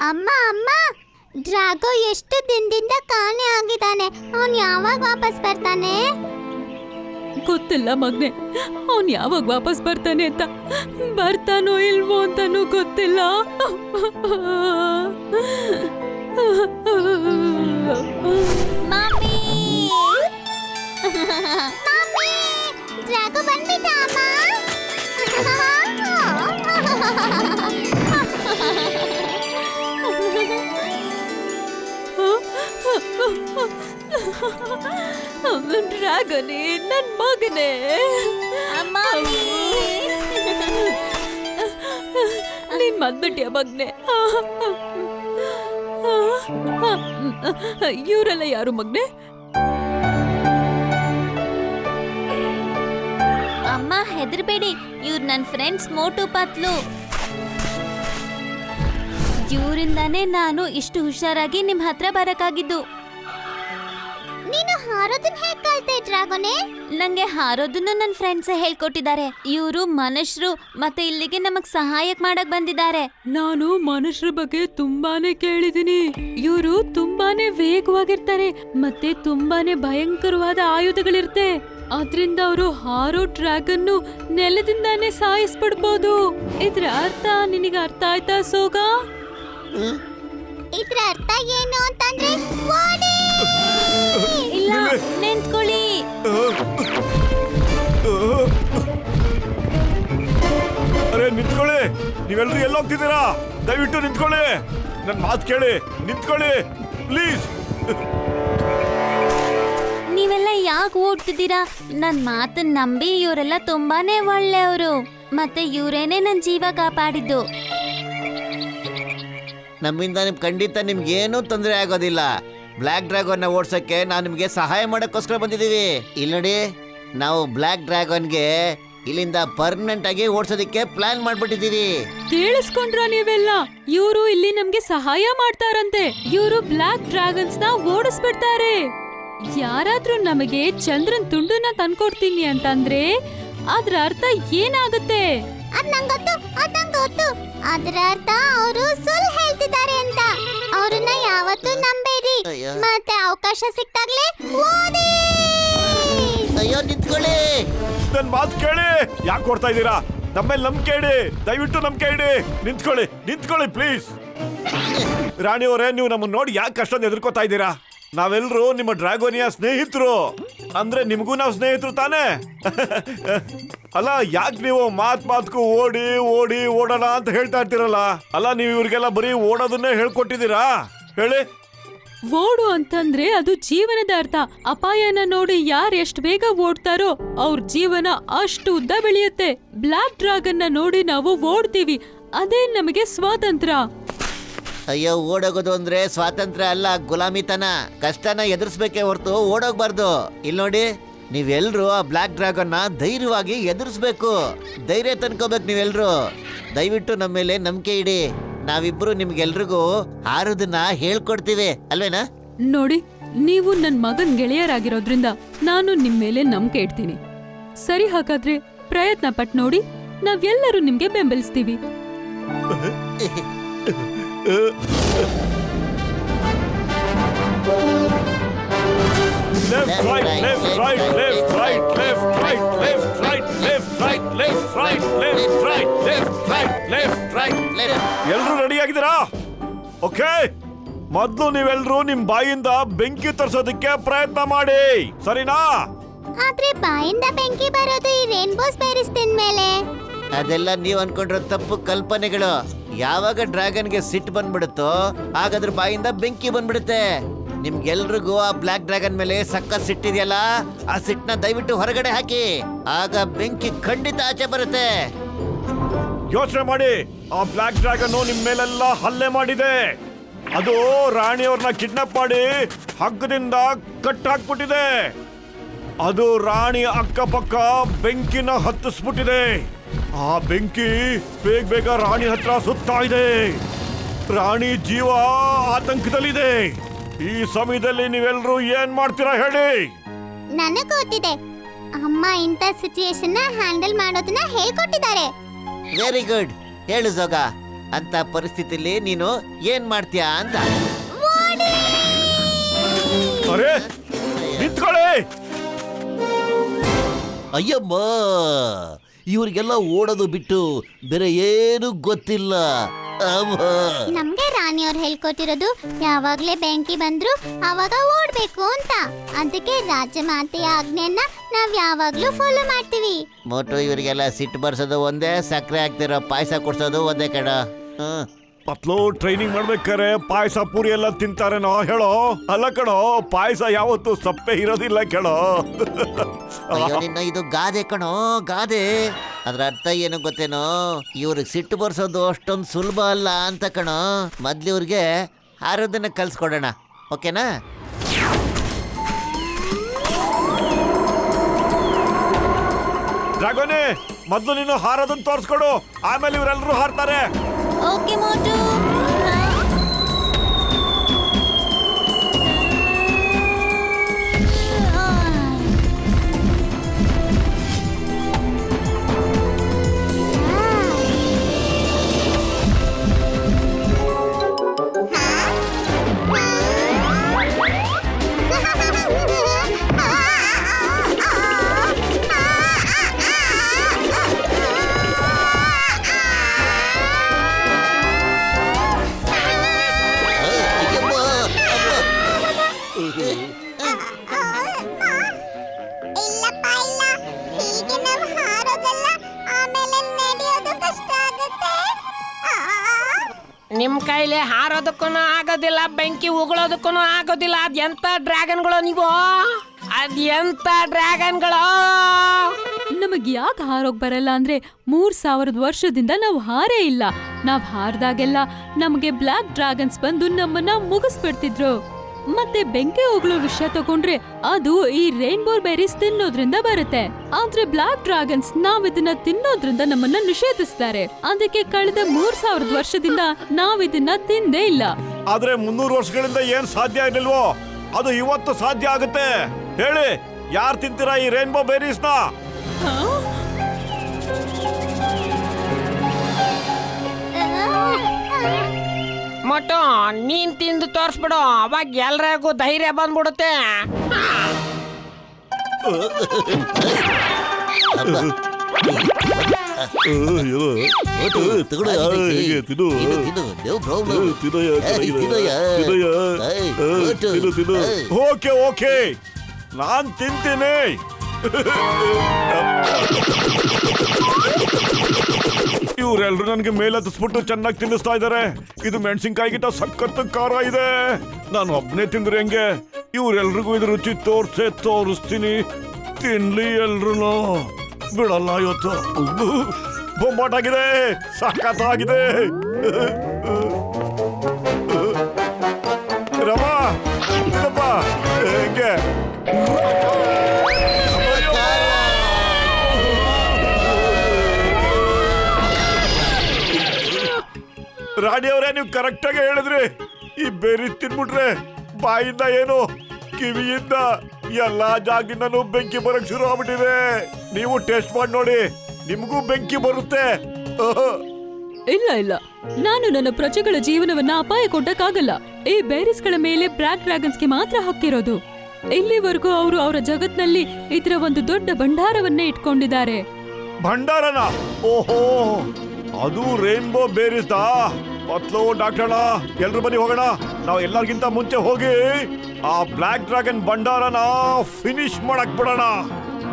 ಅಮ್ಮ ಅಮ್ಮ, ಡ್ರಾಗೋ ಎಷ್ಟು ದಿನದಿಂದ ಕಾಣೆ ಆಗಿದ್ದಾನೆ. ಅವನ್ ಯಾವಾಗ ವಾಪಸ್ ಬರ್ತಾನೆ? ಗೊತ್ತಿಲ್ಲ ಮಗ್ನೆ, ಅವನ್ ಯಾವಾಗ ವಾಪಸ್ ಬರ್ತಾನೆ ಅಂತ. ಬರ್ತಾನೋ ಇಲ್ವೋ ಅಂತಾನೂ ಗೊತ್ತಿಲ್ಲ. ಮಮ್ಮಿ ಮಮ್ಮಿ, ಡ್ರಾಗೋ ಬಂದ್ಬಿಟ್ಟ ಡ್ರ್ಯಾಗನೇ, ನನ್ ಮಗನೇ. ನೀನ್ ಬಂದ್ಬಿಟ್ಟಿಯ ಮಗ್ನೆ. ಇವರೆಲ್ಲ ಯಾರು ಮಗ್ನೆ? ಅಮ್ಮ ಹೆದರ್ಬೇಡಿ, ಇವ್ರು ನನ್ನ ಫ್ರೆಂಡ್ಸ್ ಮೋಟು ಪತ್ಲು. ಇವರಿಂದಾನೇ ನಾನು ಇಷ್ಟು ಹುಷಾರಾಗಿ ನಿಮ್ ಹತ್ರ ಬರಕಾಗಿದ್ದು. ನೀನು ಹಾರೋದನ್ನ ಹೇಗೆ ಕಲ್ತೆ ಡ್ರಾಗೋನೆ? ನಂಗೆ ಹಾರೋದನ್ನು ನನ್ನ ಫ್ರೆಂಡ್ಸೇ ಹೇಳ್ಕೊಟ್ಟಿದ್ದಾರೆ. ಇವರು ಮನುಷ್ಯರು, ಮತ್ತೆ ಇಲ್ಲಿಗೆ ನಮಗ್ ಸಹಾಯಕ್ ಮಾಡಕ್ ಬಂದಿದ್ದಾರೆ. ನಾನು ಮನುಷ್ಯರ ಬಗ್ಗೆ ತುಂಬಾನೇ ಕೇಳಿದೀನಿ. ಇವರು ತುಂಬಾನೇ ವೇಗವಾಗಿರ್ತಾರೆ, ಮತ್ತೆ ತುಂಬಾನೇ ಭಯಂಕರವಾದ ಆಯುಧಗಳಿರುತ್ತೆ. ಅದ್ರಿಂದ ಅವರು ಹಾರೋ ಡ್ರ್ಯಾಗನ್ನು ನೆಲದಿಂದಾನೇ ಸಾಯಿಸ್ಬಿಡ್ಬೋದು. ಇದ್ರ ಅರ್ಥ ನಿನಗೆ ಅರ್ಥ ಆಯ್ತಾ ಸೋಗ? ಇದ್ರ ಅರ್ಥ ಏನು ಅಂತಂದ್ರೆ ಇಲ್ಲ, ನಿಂತ್ಕೊಳ್ಳಿ. ಅರೆ ನಿಂತ್ಕೊಳ್ಳಿ, ನೀವೆಲ್ಲರೂ ಎಲ್ಲೋಗ್ತಿದ್ದೀರಾ? ದಯವಿಟ್ಟು ನಿಂತ್ಕೊಳ್ಳಿ, ನನ್ ಮಾತು ಕೇಳಿ, ನಿಂತ್ಕೊಳ್ಳಿ ಪ್ಲೀಸ್. ನೀವೆಲ್ಲ ಯಾಕೆ ಓಡ್ತಿದ್ದೀರಾ? ನನ್ ಮಾತನ್ನ ನಂಬಿ. ಇವರೆಲ್ಲ ತುಂಬಾನೇ ಒಳ್ಳೆಯವರು, ಮತ್ತೆ ಇವರೇನೆ ನನ್ ಜೀವ ಕಾಪಾಡಿದ್ದು. ನಮ್ಮಿಂದ ಖಂಡಿತ ನಿಮ್ಗೇನೂ ತೊಂದರೆ ಆಗೋದಿಲ್ಲ. ಬ್ಲ್ಯಾಕ್ ಡ್ರ್ಯಾಗನ್ನ ಓಡ್ಸಕ್ಕೆ ನಾವು ನಿಮ್ಗೆ ಸಹಾಯ ಮಾಡಕ್ಕೋಸ್ಕರ ಬಂದಿದ್ದೀವಿ. ಇಲ್ಲಿ ನೋಡಿ, ನಾವು ಬ್ಲ್ಯಾಕ್ ಡ್ರ್ಯಾಗನ್ಗೆ ಇಲ್ಲಿಂದ ಪರ್ಮನೆಂಟ್ ಆಗಿ ಓಡ್ಸೋದಕ್ಕೆ ಪ್ಲಾನ್ ಮಾಡ್ಬಿಟ್ಟಿದ್ದೀವಿ. ಕೇಳಿಸ್ಕೊಂಡ್ರ ನೀವೆಲ್ಲ? ಇವರು ಇಲ್ಲಿ ನಮ್ಗೆ ಸಹಾಯ ಮಾಡ್ತಾರಂತೆ. ಇವರು ಬ್ಲ್ಯಾಕ್ ಡ್ರ್ಯಾಗನ್ಸ್ ನ ಓಡಿಸ್ಬಿಡ್ತಾರೆ. ಯಾರಾದ್ರೂ ನಮಗೆ ಚಂದ್ರನ್ ತುಂಡನ್ನ ತಂದ್ಕೊಡ್ತೀನಿ ಅಂತಂದ್ರೆ ಅದ್ರ ಅರ್ಥ ಏನಾಗುತ್ತೆ? ಅದರ ಅರ್ಥ ಅವರು ಸುಳ್ಳು ಹೇಳ್ತಿದ್ದಾರೆ ಅಂತ. ಅವ್ರನ್ನ ಯಾವತ್ತೂ ನಂಬೇಡಿ, ಮತ್ತೆ ಅವಕಾಶ ಸಿಕ್ತಾಗ್ಲೇ ಓಡಿ. ಅಯ್ಯೋ ನಿಂತ್ಕೊಳ್ಳಿ, ನನ್ ಮಾತು ಕೇಳಿ. ಯಾಕೆ ಕೊಡ್ತಾ ಇದ್ದೀರಾ? ನಮ್ಮೇಲೆ ನಂಬಿಕೆ ಇಡಿ, ದಯವಿಟ್ಟು ನಂಬಿಕೆ ಇಡಿ. ನಿಂತ್ಕೊಳ್ಳಿ, ನಿಂತ್ಕೊಳ್ಳಿ ಪ್ಲೀಸ್. ರಾಣಿ ಅವರೇ, ನೀವು ನಮ್ಮನ್ನ ನೋಡಿ ಯಾಕೆ ಅಷ್ಟೊಂದು ಎದುರ್ಕೋತಾ ಇದ್ದೀರಾ? ನಾವೆಲ್ಲರೂ ನಿಮ್ಮ ಡ್ರ್ಯಾಗೋನಿಯ ಸ್ನೇಹಿತರು. ಅಂದ್ರೆ ನಿಮಗೂ ನಾವು ಸ್ನೇಹಿತರು ತಾನೇ? ಅಲ್ಲ, ಯಾಕೆ ನೀವು ಮಾತ್ಗೂ ಓಡಿ ಓಡಿ ಓಡೋಣ ಅಂತ ಹೇಳ್ತಾ ಇರ್ತೀರಲ್ಲ? ಅಲ್ಲ, ನೀವು ಇವ್ರಿಗೆಲ್ಲ ಬರೀ ಓಡೋದನ್ನೇ ಹೇಳ್ಕೊಟ್ಟಿದ್ದೀರಾ? ಹೇಳಿ. ಓಡು ಅಂತಂದ್ರೆ ಅದು ಜೀವನದ ಅರ್ಥ. ಅಪಾಯನ ನೋಡಿ ಯಾರು ಎಷ್ಟು ಬೇಗ ಓಡ್ತಾರೋ ಅವ್ರ ಜೀವನ ಅಷ್ಟು ಉದ್ದ ಬೆಳೆಯುತ್ತೆ. ಬ್ಲ್ಯಾಕ್ ಡ್ರ್ಯಾಗನ್ ನ ನೋಡಿ ನಾವು ಓಡ್ತೀವಿ, ಅದೇ ನಮಗೆ ಸ್ವಾತಂತ್ರ್ಯ. ಅಯ್ಯೋ, ಓಡೋಗೋದು ಅಂದ್ರೆ ಸ್ವಾತಂತ್ರ್ಯ ಅಲ್ಲ, ಗುಲಾಮಿತನ. ಕಷ್ಟನ ಎದುರಿಸ್ಬೇಕೇ ಹೊರತು ಓಡೋಗ್ಬಾರ್ದು. ಇಲ್ಲಿ ನೋಡಿ, ನೀವೆಲ್ರೂ ಆ ಬ್ಲ್ಯಾಕ್ ಡ್ರ್ಯಾಗನ್ನ ಧೈರ್ಯವಾಗಿ ಎದುರಿಸ್ಬೇಕು. ಧೈರ್ಯ ತಂದ್ಕೋಬೇಕು ನೀವೆಲ್ರೂ. ದಯವಿಟ್ಟು ನಮ್ಮ ಮೇಲೆ ನಂಬಿಕೆ ಇಡಿ. ನಾವಿಬ್ರು ನಿಮ್ಗೆಲ್ರಿಗೂ ಹಾರೋದನ್ನ ಹೇಳ್ಕೊಡ್ತೀವಿ, ಅಲ್ವೇನಾ? ನೋಡಿ, ನೀವು ನನ್ ಮಗನ್ ಗೆಳೆಯರಾಗಿರೋದ್ರಿಂದ ನಾನು ನಿಮ್ ಮೇಲೆ ನಂಬಿಕೆ ಇಡ್ತೀನಿ. ಸರಿ, ಹಾಗಾದ್ರೆ ಪ್ರಯತ್ನ ಪಟ್ ನೋಡಿ, ನಾವೆಲ್ಲರೂ ನಿಮ್ಗೆ ಬೆಂಬಲಿಸ್ತೀವಿ. Left, right, left, right, left, right, left, right, left, right, left, right, left, right, left, right, left, right, left, right, left. ಎಲ್ರೂ ರೆಡಿ ಆಗಿದ್ದೀರಾ? ಓಕೆ, ಮೊದ್ಲು ನೀವೆಲ್ರೂ ನಿಮ್ ಬಾಯಿಂದ ಬೆಂಕಿ ತರಿಸೋದಕ್ಕೆ ಪ್ರಯತ್ನ ಮಾಡಿ, ಸರಿನಾ? ಆದ್ರೆ ಬಾಯಿಂದ ಬೆಂಕಿ ಬರೋದು ಈ ರೇನ್ಬೋಸ್ ಬೆರೀಸ್ ತಿಂದ್ಮೇಲೆ. ಅದೆಲ್ಲ ನೀವ್ ಅನ್ಕೊಂಡಿರೋ ತಪ್ಪು ಕಲ್ಪನೆಗಳು. ಯಾವಾಗ ಡ್ರ್ಯಾಗನ್ಗೆ ಸಿಟ್ಟು ಬಂದ್ಬಿಡುತ್ತೋ ಹಾಗಾದ್ರ ಬಾಯಿಂದ ಬೆಂಕಿ ಬಂದ್ಬಿಡುತ್ತೆ. ನಿಮ್ಗೆಲ್ರಿಗೂ ಆ ಬ್ಲಾಕ್ ಡ್ರ್ಯಾಗನ್ ಮೇಲೆ ಸಕ್ಕ ಸಿಟ್ಟಿದೆಯಲ್ಲ, ಆ ಸಿಟ್ಟನ್ನ ದಯವಿಟ್ಟು ಹೊರಗಡೆ ಹಾಕಿ. ಆಗ ಬೆಂಕಿ ಖಂಡಿತ ಆಚೆ ಬರುತ್ತೆ. ಯೋಚನೆ ಮಾಡಿ, ಆ ಬ್ಲಾಕ್ ಡ್ರ್ಯಾಗನ್ ನಿಮ್ ಮೇಲೆಲ್ಲ ಹಲ್ಲೆ ಮಾಡಿದೆ. ಅದು ರಾಣಿಯವ್ರನ್ನ ಕಿಡ್ನಾಪ್ ಮಾಡಿ ಹಗ್ಗದಿಂದ ಕಟ್ ಹಾಕ್ಬಿಟ್ಟಿದೆ. ಅದು ರಾಣಿ ಅಕ್ಕಪಕ್ಕ ಬೆಂಕಿನ ಹತ್ತಿಸ್ಬಿಟ್ಟಿದೆ. ಆ ಬೆಂಕಿ ಬೇಗ ಬೇಗ ರಾಣಿ ಹತ್ರ ಸುತ್ತಾ ಇದೆ. ರಾಣಿ ಜೀವ ಆತಂಕದಲ್ಲಿದೆ. ಈ ಸಮಯದಲ್ಲಿ ನೀವೆಲ್ಲರೂ ಏನ್ ಮಾಡ್ತೀರಾ ಹೇಳಿ? ನನಗ್ ಗೊತ್ತಿದೆ, ಅಮ್ಮ ಇಂಥ ಸಿಚುಯೇಷನ್ ಹ್ಯಾಂಡಲ್ ಮಾಡೋದನ್ನ ಹೇಳ್ಕೊಟ್ಟಿದ್ದಾರೆ. Very good. ಹೇಳು ಜೋಗ, ಅಂತ ಪರಿಸ್ಥಿತಿಲಿ ನೀನು ಏನ್ ಮಾಡ್ತೀಯಾ ಅಂತ. ಅರೆ ನಿಂತ್ಕೊಳ್ಳಿ. ಅಯ್ಯಮ್ಮ, ಇವ್ರಿಗೆಲ್ಲ ಓಡೋದು ಬಿಟ್ಟು ಬೇರೆ ಏನು ಗೊತ್ತಿಲ್ಲ. ನಮ್ಗೆ ರಾಣಿಯವ್ರು ಹೇಳ್ಕೊಟ್ಟಿರೋದು ಯಾವಾಗ್ಲೇ ಬೆಂಕಿ ಬಂದ್ರು ಅವಾಗ ಓಡ್ಬೇಕು ಅಂತ. ಅದಕ್ಕೆ ರಾಜಮಾತೆಯ ಆಜ್ಞೆಯನ್ನ ನಾವ್ ಯಾವಾಗ್ಲೂ ಫಾಲೋ ಮಾಡ್ತೀವಿ. ಮೋಟು, ಇವರಿಗೆಲ್ಲ ಸಿಟ್ಟು ಬರ್ಸೋದು ಒಂದೇ, ಸಕ್ಕರೆ ಹಾಕ್ತಿರೋ ಪಾಯಸ ಕೊಡ್ಸೋದು ಒಂದೇ ಕಣ. ಪತ್ಲು ಟ್ರೈನಿಂಗ್ ಮಾಡ್ಬೇಕಾರೆ ಪಾಯಸ ಪೂರಿ ಎಲ್ಲ ತಿಂತಾರೇನೋ ಹೇಳೋ? ಅಲ್ಲ ಕಣೋ, ಪಾಯಸ ಯಾವತ್ತು ಸಪ್ಪೆ ಇರೋದಿಲ್ಲ ಕೇಳೋ. ಇದು ಗಾದೆ ಕಣೋ, ಗಾದೆ. ಅದ್ರ ಅರ್ಥ ಏನು ಗೊತ್ತೇನೋ? ಇವ್ರಿಗೆ ಸಿಟ್ಟು ಬರ್ಸೋದು ಅಷ್ಟೊಂದು ಸುಲಭ ಅಲ್ಲ ಅಂತ ಕಣೋ. ಮೊದ್ಲು ಇವ್ರಿಗೆ ಹಾರೋದನ್ನ ಕಲ್ಸ್ಕೊಡೋಣ, ಓಕೆನಾ? ಡ್ರ್ಯಾಗನೇ, ಮೊದ್ಲು ನೀನು ಹಾರೋದನ್ನ ತೋರಿಸ್ಕೊಡು, ಆಮೇಲೆ ಇವರೆಲ್ಲರೂ ಹಾರ್ತಾರೆ. ಓಕೆ ಮೋಟು. ನಿಮ್ ಕೈಲಿ ಹಾರೋದಕ್ಕೂ ಆಗೋದಿಲ್ಲ, ಬೆಂಕಿ ಉಗುಳೋದಕ್ಕೂ ಆಗೋದಿಲ್ಲ. ಅದೆಂತ ಡ್ರ್ಯಾಗನ್ಗಳು ನೀವು? ಅದೆಂತ ಡ್ರ್ಯಾಗನ್ಗಳು? ನಮಗ್ ಯಾಕೆ ಹಾರೋಗ್ ಬರಲ್ಲ ಅಂದ್ರೆ 3000 ವರ್ಷದಿಂದ ನಾವು ಹಾರೇ ಇಲ್ಲ. ನಾವ್ ಹಾರ್ದಾಗೆಲ್ಲ ನಮ್ಗೆ ಬ್ಲಾಕ್ ಡ್ರ್ಯಾಗನ್ಸ್ ಬಂದು ನಮ್ಮನ್ನ ಮುಗಿಸ್ಬಿಡ್ತಿದ್ರು. ಮತ್ತೆ ಬೆಂಕಿ ಹೋಗ್ಲೋ ವಿಷಯ ತಗೊಂಡ್ರೆ ಅದು ಈ ರೈನ್ಬೋ ಬೆರೀಸ್ ತಿನ್ನೋದ್ರಿಂದ ಬರುತ್ತೆ. ಆದ್ರೆ ಬ್ಲಾಕ್ ಡ್ರ್ಯಾಗನ್ಸ್ ನಾವಿದನ್ನ ತಿನ್ನೋದ್ರಿಂದ ನಮ್ಮನ್ನ ನಿಷೇಧಿಸ್ತಾರೆ. ಅದಕ್ಕೆ ಕಳೆದ 3000 ವರ್ಷದಿಂದ ನಾವಿದನ್ನ ತಿಂದೇ ಇಲ್ಲ. ಆದ್ರೆ 300 ವರ್ಷಗಳಿಂದ ಏನ್ ಸಾಧ್ಯ ಇರ್ಲಿಲ್ವೋ ಅದು ಇವತ್ತು ಸಾಧ್ಯ ಆಗುತ್ತೆ. ಹೇಳಿ, ಯಾರು ತಿಂತೀರಾ ಈ ರೈನ್ಬೋ ಬೆರೀಸ್ ನ? ಮೊಟ್ಟು, ನೀನ್ ತಿಂದು ತೋರ್ಸ್ಬಿಡು, ಅವಾಗ ಎಲ್ರಿಗೂ ಧೈರ್ಯ ಬಂದ್ಬಿಡುತ್ತೆ. ಓಕೆ ಓಕೆ, ನಾನ್ ತಿಂತೀನಿ. ಇವರೆಲ್ಲರೂ ನನಗೆ ಮೇಲತ್ತಿಸ್ಬಿಟ್ಟು ಚೆನ್ನಾಗಿ ತಿನ್ನಿಸ್ತಾ ಇದ್ದಾರೆ. ಇದು ಮೆಣಸಿನ್ಕಾಯಿ ಗಿಟ್ಟ ಸಖತ್ ಖಾರ ಇದೆ. ನಾನು ಒಬ್ಬನೇ ತಿಂದ್ರೆ ಹೆಂಗೆ? ಇವರೆಲ್ರಿಗೂ ಇದು ರುಚಿ ತೋರಿಸ್ತೀನಿ. ತಿನ್ಲಿ ಎಲ್ರು, ಬಿಡಲ್ಲ ಇವತ್ತು. ಬೊಂಬಾಟಾಗಿದೆ, ಸಖತ್ತಾಗಿದೆ. ರಮಾ, ತಿನ್ನಪ್ಪ, ಹೆಂಗೆ? ರಾಣಿಯವರೇ, ನೀವು ಕರೆಕ್ಟ್ ಆಗಿ ಹೇಳಿದ್ರಿ. ಈ ಬೇರೆ ತಿನ್ಬಿಟ್ರೆ ಬಾಯಿಂದ ಏನು ಕಿವಿಯಿಂದ ಎಲ್ಲಾ ಜಾಗಿಂದನೂ ಬೆಂಕಿ ಬರಕ್ ಶುರು ಆಗ್ಬಿಟ್ಟಿದೆ. ನೀವು ಟೆಸ್ಟ್ ಮಾಡಿ ನೋಡಿ, ನಿಮ್ಗೂ ಬೆಂಕಿ ಬರುತ್ತೆ. ಇಲ್ಲ ನಾನು ನನ್ನ ಪ್ರಜೆಗಳ ಜೀವನವನ್ನ ಅಪಾಯ ಕೊಟ್ಟಕ್ಕಾಗಲ್ಲ. ಈ ಬೇರಿಸ್ಗಳ ಮೇಲೆ ಬ್ಲಾಕ್ ಡ್ರ್ಯಾಗನ್ಸ್ಗೆ ಮಾತ್ರ ಹಕ್ಕಿರೋದು. ಇಲ್ಲಿವರೆಗೂ ಅವರು ಅವರ ಜಗತ್ನಲ್ಲಿ ಇದರ ಒಂದು ದೊಡ್ಡ ಭಂಡಾರವನ್ನೇ ಇಟ್ಕೊಂಡಿದ್ದಾರೆ. ಭಂಡಾರನ? ಓಹೋ, ಅದು ರೈನ್ಬೋ ಬೇರಿಸ್ದಾ? ಪತ್ಲು ಡಾಕ್ಟರ್ ಎಲ್ರು ಬನ್ನಿ ಹೋಗೋಣ. ನಾವು ಎಲ್ಲರಿಗಿಂತ ಮುಂಚೆ ಹೋಗಿ ಆ ಬ್ಲಾಕ್ ಡ್ರ್ಯಾಗನ್ ಭಂಡಾರನ ಫಿನಿಶ್ ಮಾಡಕ್ ಬಿಡೋಣ.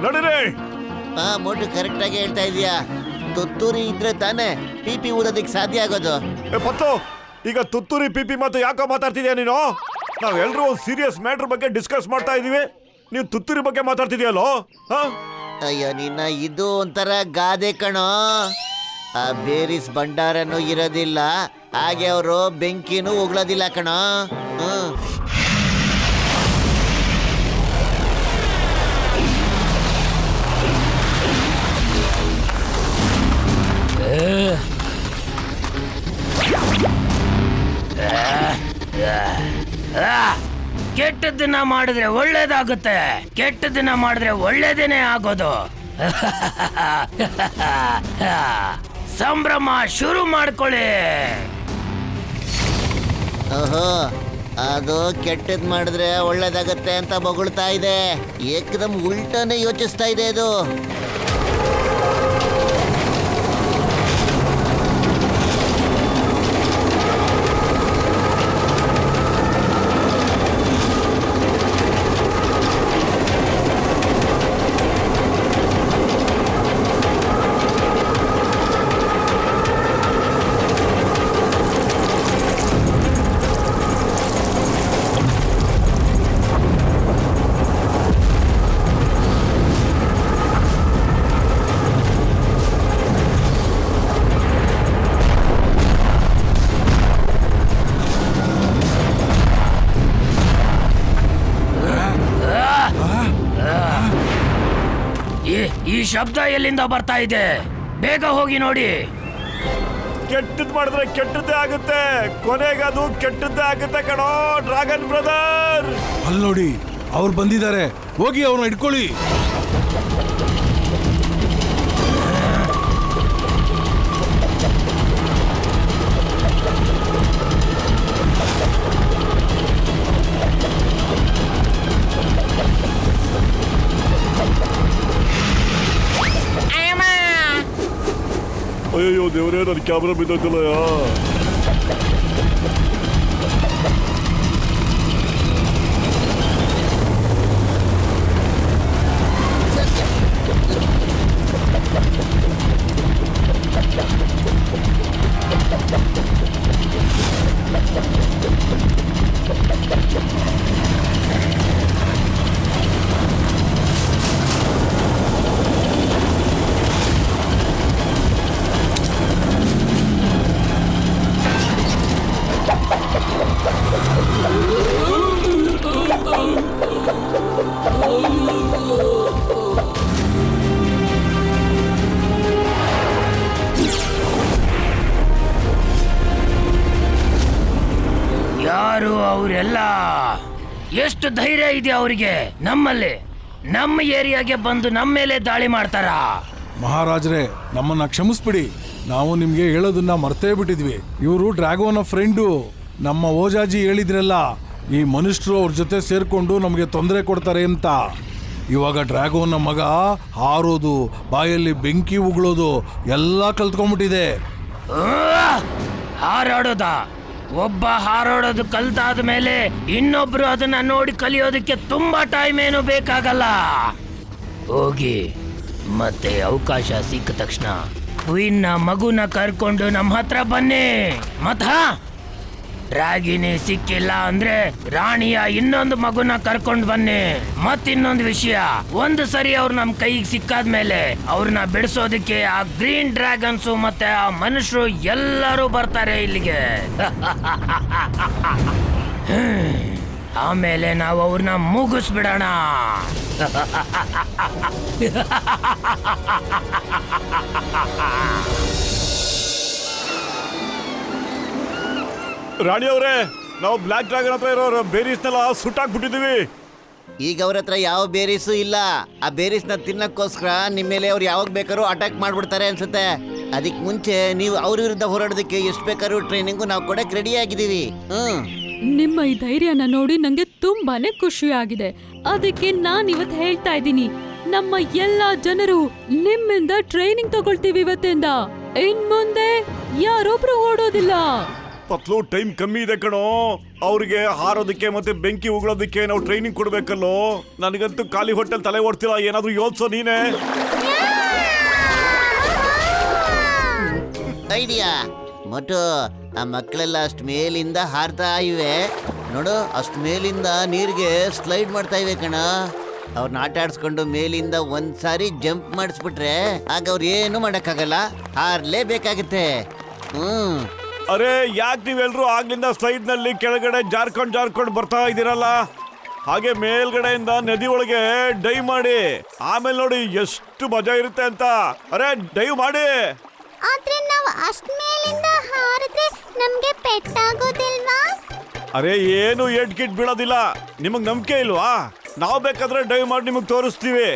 ನಡೀರಿ. ಮೋಟು ಕರೆಕ್ಟ್ ಆಗಿ ಹೇಳ್ತಾ ಇದೀಯಾ. ತುತ್ತೂರಿ ಇದ್ರೆ ತಾನೇ ಪಿಪಿ ಊದೋದಕ್ಕೆ ಸಾಧ್ಯ ಆಗೋದು. ಪತ್ತು, ಈಗ ತುತ್ತೂರಿ ಪಿಪಿ ಮತ್ತೆ ಯಾಕೋ ಮಾತಾಡ್ತಿದ್ಯಾ ನೀನು? ನಾವೆಲ್ಲರೂ ಒಂದು ಸೀರಿಯಸ್ ಮ್ಯಾಟರ್ ಬಗ್ಗೆ ಡಿಸ್ಕಸ್ ಮಾಡ್ತಾ ಇದೀವಿ, ನೀವು ತುತ್ತೂರಿ ಬಗ್ಗೆ ಮಾತಾಡ್ತಿದ್ಯಲ್ಲೋ? ಅಯ್ಯೋ ನಿನ್ನ ಇದು ಒಂಥರ ಗಾದೆ ಕಣೋ. ಆ ಬೇರಿಸ್ ಭಂಡಾರನೂ ಇರೋದಿಲ್ಲ, ಹಾಗೆ ಅವರು ಬೆಂಕಿನೂ ಉಗ್ಳೋದಿಲ್ಲ ಕಣೋ. ಕೆಟ್ಟದನ್ನ ಮಾಡಿದ್ರೆ ಒಳ್ಳೇದಾಗುತ್ತೆ, ಕೆಟ್ಟದನ್ನ ಮಾಡಿದ್ರೆ ಒಳ್ಳೇದೇನೆ ಆಗೋದು. ಸಂಭ್ರಮ ಶುರು ಮಾಡ್ಕೊಳ್ಳಿ. ಓಹೋ, ಅದು ಕೆಟ್ಟದ್ ಮಾಡಿದ್ರೆ ಒಳ್ಳೇದಾಗತ್ತೆ ಅಂತ ಬೊಗಳ್ತಾ ಇದೆ. ಏಕದಮ್ ಉಲ್ಟಾನೇ ಯೋಚಿಸ್ತಾ ಇದೆ ಅದು. ಈ ಶಬ್ದ ಎಲ್ಲಿಂದ ಬರ್ತಾ ಇದೆ? ಬೇಗ ಹೋಗಿ ನೋಡಿ. ಕೆಟ್ಟದ್ ಮಾಡಿದ್ರೆ ಕೆಟ್ಟದ್ದೇ ಆಗುತ್ತೆ, ಕೊನೆಗೆ ಅದು ಕೆಟ್ಟದ್ದೇ ಆಗುತ್ತೆ ಕಣೋ ಡ್ರ್ಯಾಗನ್ ಬ್ರದರ್. ಅಲ್ಲಿ ನೋಡಿ, ಅವ್ರು ಬಂದಿದ್ದಾರೆ, ಹೋಗಿ ಅವ್ರನ್ನ ಇಟ್ಕೊಳ್ಳಿ. ಅಯ್ಯೋ ದೇವರೇ, ನನ್ನ ಕ್ಯಾಮ್ರಾ ಬಿದ್ದೋಯ್ತಲ್ಲ. ಯಾರು ಅವರೆಲ್ಲ? ಎಷ್ಟು ಧೈರ್ಯ ಇದೆ ಅವರಿಗೆ? ನಮ್ಮಲ್ಲಿ ನಮ್ಮ ಏರಿಯಾಗೆ ಬಂದು ನಮ್ಮ ಮೇಲೆ ದಾಳಿ ಮಾಡ್ತಾರ? ಮಹಾರಾಜರೇ, ನಮ್ಮನ್ನ ಕ್ಷಮಿಸ್ಬಿಡಿ, ನಾವು ನಿಮ್ಗೆ ಹೇಳೋದನ್ನ ಮರ್ತೇ ಬಿಟ್ಟಿದ್ವಿ. ಇವರು ಡ್ರ್ಯಾಗೋನ ಫ್ರೆಂಡು. ನಮ್ಮ ಓಜಾಜಿ ಹೇಳಿದ್ರಲ್ಲ, ಈ ಮನುಷ್ಯರು ಅವ್ರ ಜೊತೆ ಸೇರ್ಕೊಂಡು ನಮಗೆ ತೊಂದರೆ ಕೊಡ್ತಾರೆ ಅಂತ. ಇವಾಗ ಡ್ರ್ಯಾಗೋನ ಮಗ ಹಾರೋದು, ಬಾಯಲ್ಲಿ ಬೆಂಕಿ ಉಗುಳೋದು ಎಲ್ಲ ಕಲ್ತ್ಕೊಂಡ್ಬಿಟ್ಟಿದೆ. ಹಾರಾಡೋದ? ಒಬ್ಬ ಹಾರಾಡೋದು ಕಲ್ತಾದ ಮೇಲೆ ಇನ್ನೊಬ್ರು ಅದನ್ನ ನೋಡಿ ಕಲಿಯೋದಕ್ಕೆ ತುಂಬಾ ಟೈಮ್ ಏನು ಬೇಕಾಗಲ್ಲ. ಹೋಗಿ ಮತ್ತೆ ಅವಕಾಶ ಸಿಕ್ಕ ತಕ್ಷಣ ಕ್ವೀನ್ನ ಮಗುನ ಕರ್ಕೊಂಡು ನಮ್ಮ ಹತ್ರ ಬನ್ನಿ. ಡ್ರ್ಯಾಗಿನಿ ಸಿಕ್ಕಿಲ್ಲ ಅಂದ್ರೆ ರಾಣಿಯ ಇನ್ನೊಂದು ಮಗುನ ಕರ್ಕೊಂಡು ಬನ್ನಿ. ಮತ್ತಿನ್ನೊಂದು ವಿಷಯ, ಒಂದು ಸರಿ ಅವ್ರು ನಮ್ ಕೈಗೆ ಸಿಕ್ಕಾದ್ಮೇಲೆ ಅವ್ರನ್ನ ಬಿಡಿಸೋದಕ್ಕೆ ಆ ಗ್ರೀನ್ ಡ್ರ್ಯಾಗನ್ಸು ಮತ್ತೆ ಆ ಮನುಷ್ಯರು ಎಲ್ಲರೂ ಬರ್ತಾರೆ ಇಲ್ಲಿಗೆ. ಆಮೇಲೆ ನಾವು ಅವ್ರನ್ನ ಮುಗಿಸ್ಬಿಡೋಣ. ರಾಣಿ ಅವರೇ, ನಾವು ಬ್ಲಾಕ್ ಡ್ರ್ಯಾಗನ್ ಹತ್ರ ಇರೋ ಬೇರೀಸ್ನೆಲ್ಲ ಸುಟ್ಟಾಕ್ಬಿಟ್ಟಿದೀವಿ. ಈಗ ಅವ್ರ ಹತ್ರ ಯಾವ ಬೇರೀಸು ಇಲ್ಲ. ಆ ಬೇರೀಸ್ನ ತಿನ್ನಕ್ಕೋಸ್ಕರ ನಿಮ್ಮ ಮೇಲೆ ಅವ್ರು ಯಾವಾಗ ಬೇಕಾದ್ರೂ ಅಟ್ಯಾಕ್ ಮಾಡ್ಬಿಡ್ತಾರೆ ಅನ್ಸುತ್ತೆ. ಅದಕ್ಕೆ ಮುಂಚೆ ನೀವು ಅವ್ರ ವಿರುದ್ಧ ಹೋರಾಡೋದಕ್ಕೆ ಎಷ್ಟು ಬೇಕಾದ್ರೂ ಟ್ರೈನಿಂಗು ನಾವು ಕೊಡಕ್ ರೆಡಿ ಆಗಿದ್ದೀವಿ. ನಿಮ್ಮ ಈ ಧೈರ್ಯನ ನೋಡಿ ನಂಗೆ ತುಂಬಾನೇ ಖುಷಿ ಆಗಿದೆ. ಅದಕ್ಕೆ ನಾನ್ ಇವತ್ತು ಹೇಳ್ತಾ ಇದ್ದೀನಿ, ನಮ್ಮ ಎಲ್ಲಾ ಜನರು ನಿಮ್ಮಿಂದ ಟ್ರೈನಿಂಗ್ ತಗೊಳ್ತೀವಿ ಇವತ್ತಿಂದ. ಇನ್ ಮುಂದೆ ಯಾರೊಬ್ರು ಓಡೋದಿಲ್ಲ. ಪತ್ಲು ಟೈಮ್ ಕಮ್ಮಿ ಇದೆ ಕಣೋ. ಅವ್ರಿಗೆ ಹಾರೋದಕ್ಕೆ ಮತ್ತೆ ಬೆಂಕಿ ಉಗುಳೋದಕ್ಕೆ ನಾವು ಟ್ರೈನಿಂಗ್ ಕೊಡ್ಬೇಕಲ್ಲೋ. ನನಗಂತೂ ಖಾಲಿ ಹೊಟ್ಟೆಲ್ ತಲೆ ಓಡ್ತಿಲ್ಲ. ಏನಾದ್ರೂ ಯೋಚಿಸೋ ನೀನೆ. ಐಡಿಯಾ ಮೊಟ್ಟು, ಆ ಮಕ್ಕಳೆಲ್ಲ ಅಷ್ಟ್ ಮೇಲಿಂದ ಹಾರ್ತಾ ಇವೆ ನೋಡು. ಅಷ್ಟ್ ಮೇಲಿಂದ ನೀರಿಗೆ ಸ್ಲೈಡ್ ಮಾಡ್ತಾ ಇವೆ ಕಣ. ಅವ್ರನ್ನ ಆಟ ಆಡ್ಸ್ಕೊಂಡು ಮೇಲಿಂದ ಒಂದ್ಸಾರಿ ಜಂಪ್ ಮಾಡಿಸ್ಬಿಟ್ರೆ ಆಗ ಅವ್ರು ಏನು ಮಾಡಕ್ಕಾಗಲ್ಲ, ಹಾರ್ಲೇಬೇಕಾಗತ್ತೆ. ಅರೆ ಯಾಕೆ ನೀವೆಲ್ರೂ ಆಗ್ಲಿಂದ ಸ್ಲೈಡ್ ನಲ್ಲಿ ಕೆಳಗಡೆ ಜಾರ್ಕೊಂಡ್ ಬರ್ತಾ ಇದೀರಲ್ಲ? ಹಾಗೆ ಮೇಲ್ಗಡೆಯಿಂದ ನದಿ ಒಳಗೆ ಡೈವ್ ಮಾಡಿ, ಆಮೇಲೆ ನೋಡಿ ಎಷ್ಟು ಮಜಾ ಇರುತ್ತೆ ಅಂತ. ಅರೆ ಡೈವ್ ಮಾಡಿ. ಆದ್ರೆ ನಾವು ಅಷ್ಟ್ ಮೇಲಿಂದ ಹಾರಿದ್ರೆ ನಮ್ಗೆ ಪೆಟ್ಟಾಗೋದಿಲ್ವಾ? ಅರೆ ಏನು ಏಟ್ ಕಿಟ್ ಬೀಳೋದಿಲ್ಲ. ನಿಮಗ್ ನಂಬಿಕೆ ಇಲ್ವಾ? ನಾವು ಬೇಕಾದ್ರೆ ಡೈವ್ ಮಾಡಿ ನಿಮಗ್ ತೋರಿಸ್ತೀವಿ.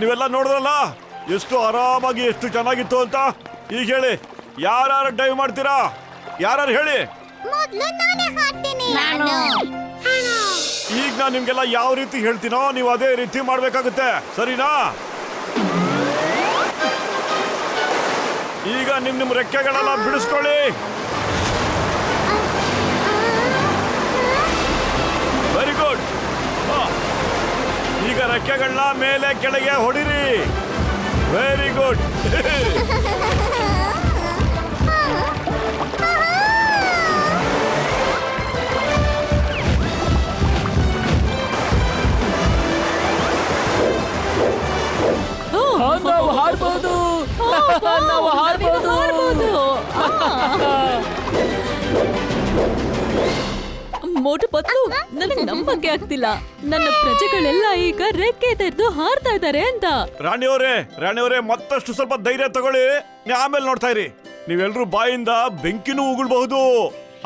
ನೀವೆಲ್ಲ ನೋಡಿದ್ರಲ್ಲ ಎಷ್ಟು ಆರಾಮಾಗಿ ಎಷ್ಟು ಚೆನ್ನಾಗಿತ್ತು ಅಂತ. ಈಗ ಹೇಳಿ, ಯಾರು ಡೈವ್ ಮಾಡ್ತೀರಾ? ಯಾರು ಹೇಳಿ? ಮೊದ್ಲು ನಾನೇ ಹಾಡ್ತೀನಿ. ಈಗ ನಾನು ನಿಮ್ಗೆಲ್ಲ ಯಾವ ರೀತಿ ಹೇಳ್ತೀನೋ ನೀವು ಅದೇ ರೀತಿ ಮಾಡ್ಬೇಕಾಗುತ್ತೆ, ಸರಿನಾ? ಈಗ ನಿಮ್ ರೆಕ್ಕೆಗಳೆಲ್ಲ ಬಿಡಿಸ್ಕೊಳ್ಳಿ. Very good. ಈಗ ರೆಕ್ಕೆಗಳನ್ನ ಮೇಲೆ ಕೆಳಗೆ ಹೊಡಿರಿ. Very good. ನಾವು ಹಾರ್ಬೋದು. ನಾವು ಹಾರ್ಬೋದು. ಮೋಟು ಪತ್ಲು, ನನಗೆ ನಂಬಕ್ಕೆ ಆಗ್ತಿಲ್ಲ. ನನ್ನ ಪ್ರಜೆಗಳೆಲ್ಲ ಈಗ ರೆಕ್ಕೆ ತೆರೆದು ಹಾರ್ತಾ ಇದ್ದಾರೆ ಅಂತ. ರಾಣಿಯವರೇ ಮತ್ತಷ್ಟು ಸ್ವಲ್ಪ ಧೈರ್ಯ ತಗೊಳ್ಳಿ. ಆಮೇಲೆ ನೋಡ್ತಾ ಇರಿ, ನೀವೆಲ್ರೂ ಬಾಯಿಂದ ಬೆಂಕಿನೂ ಉಗುಳ್ಬಹುದು.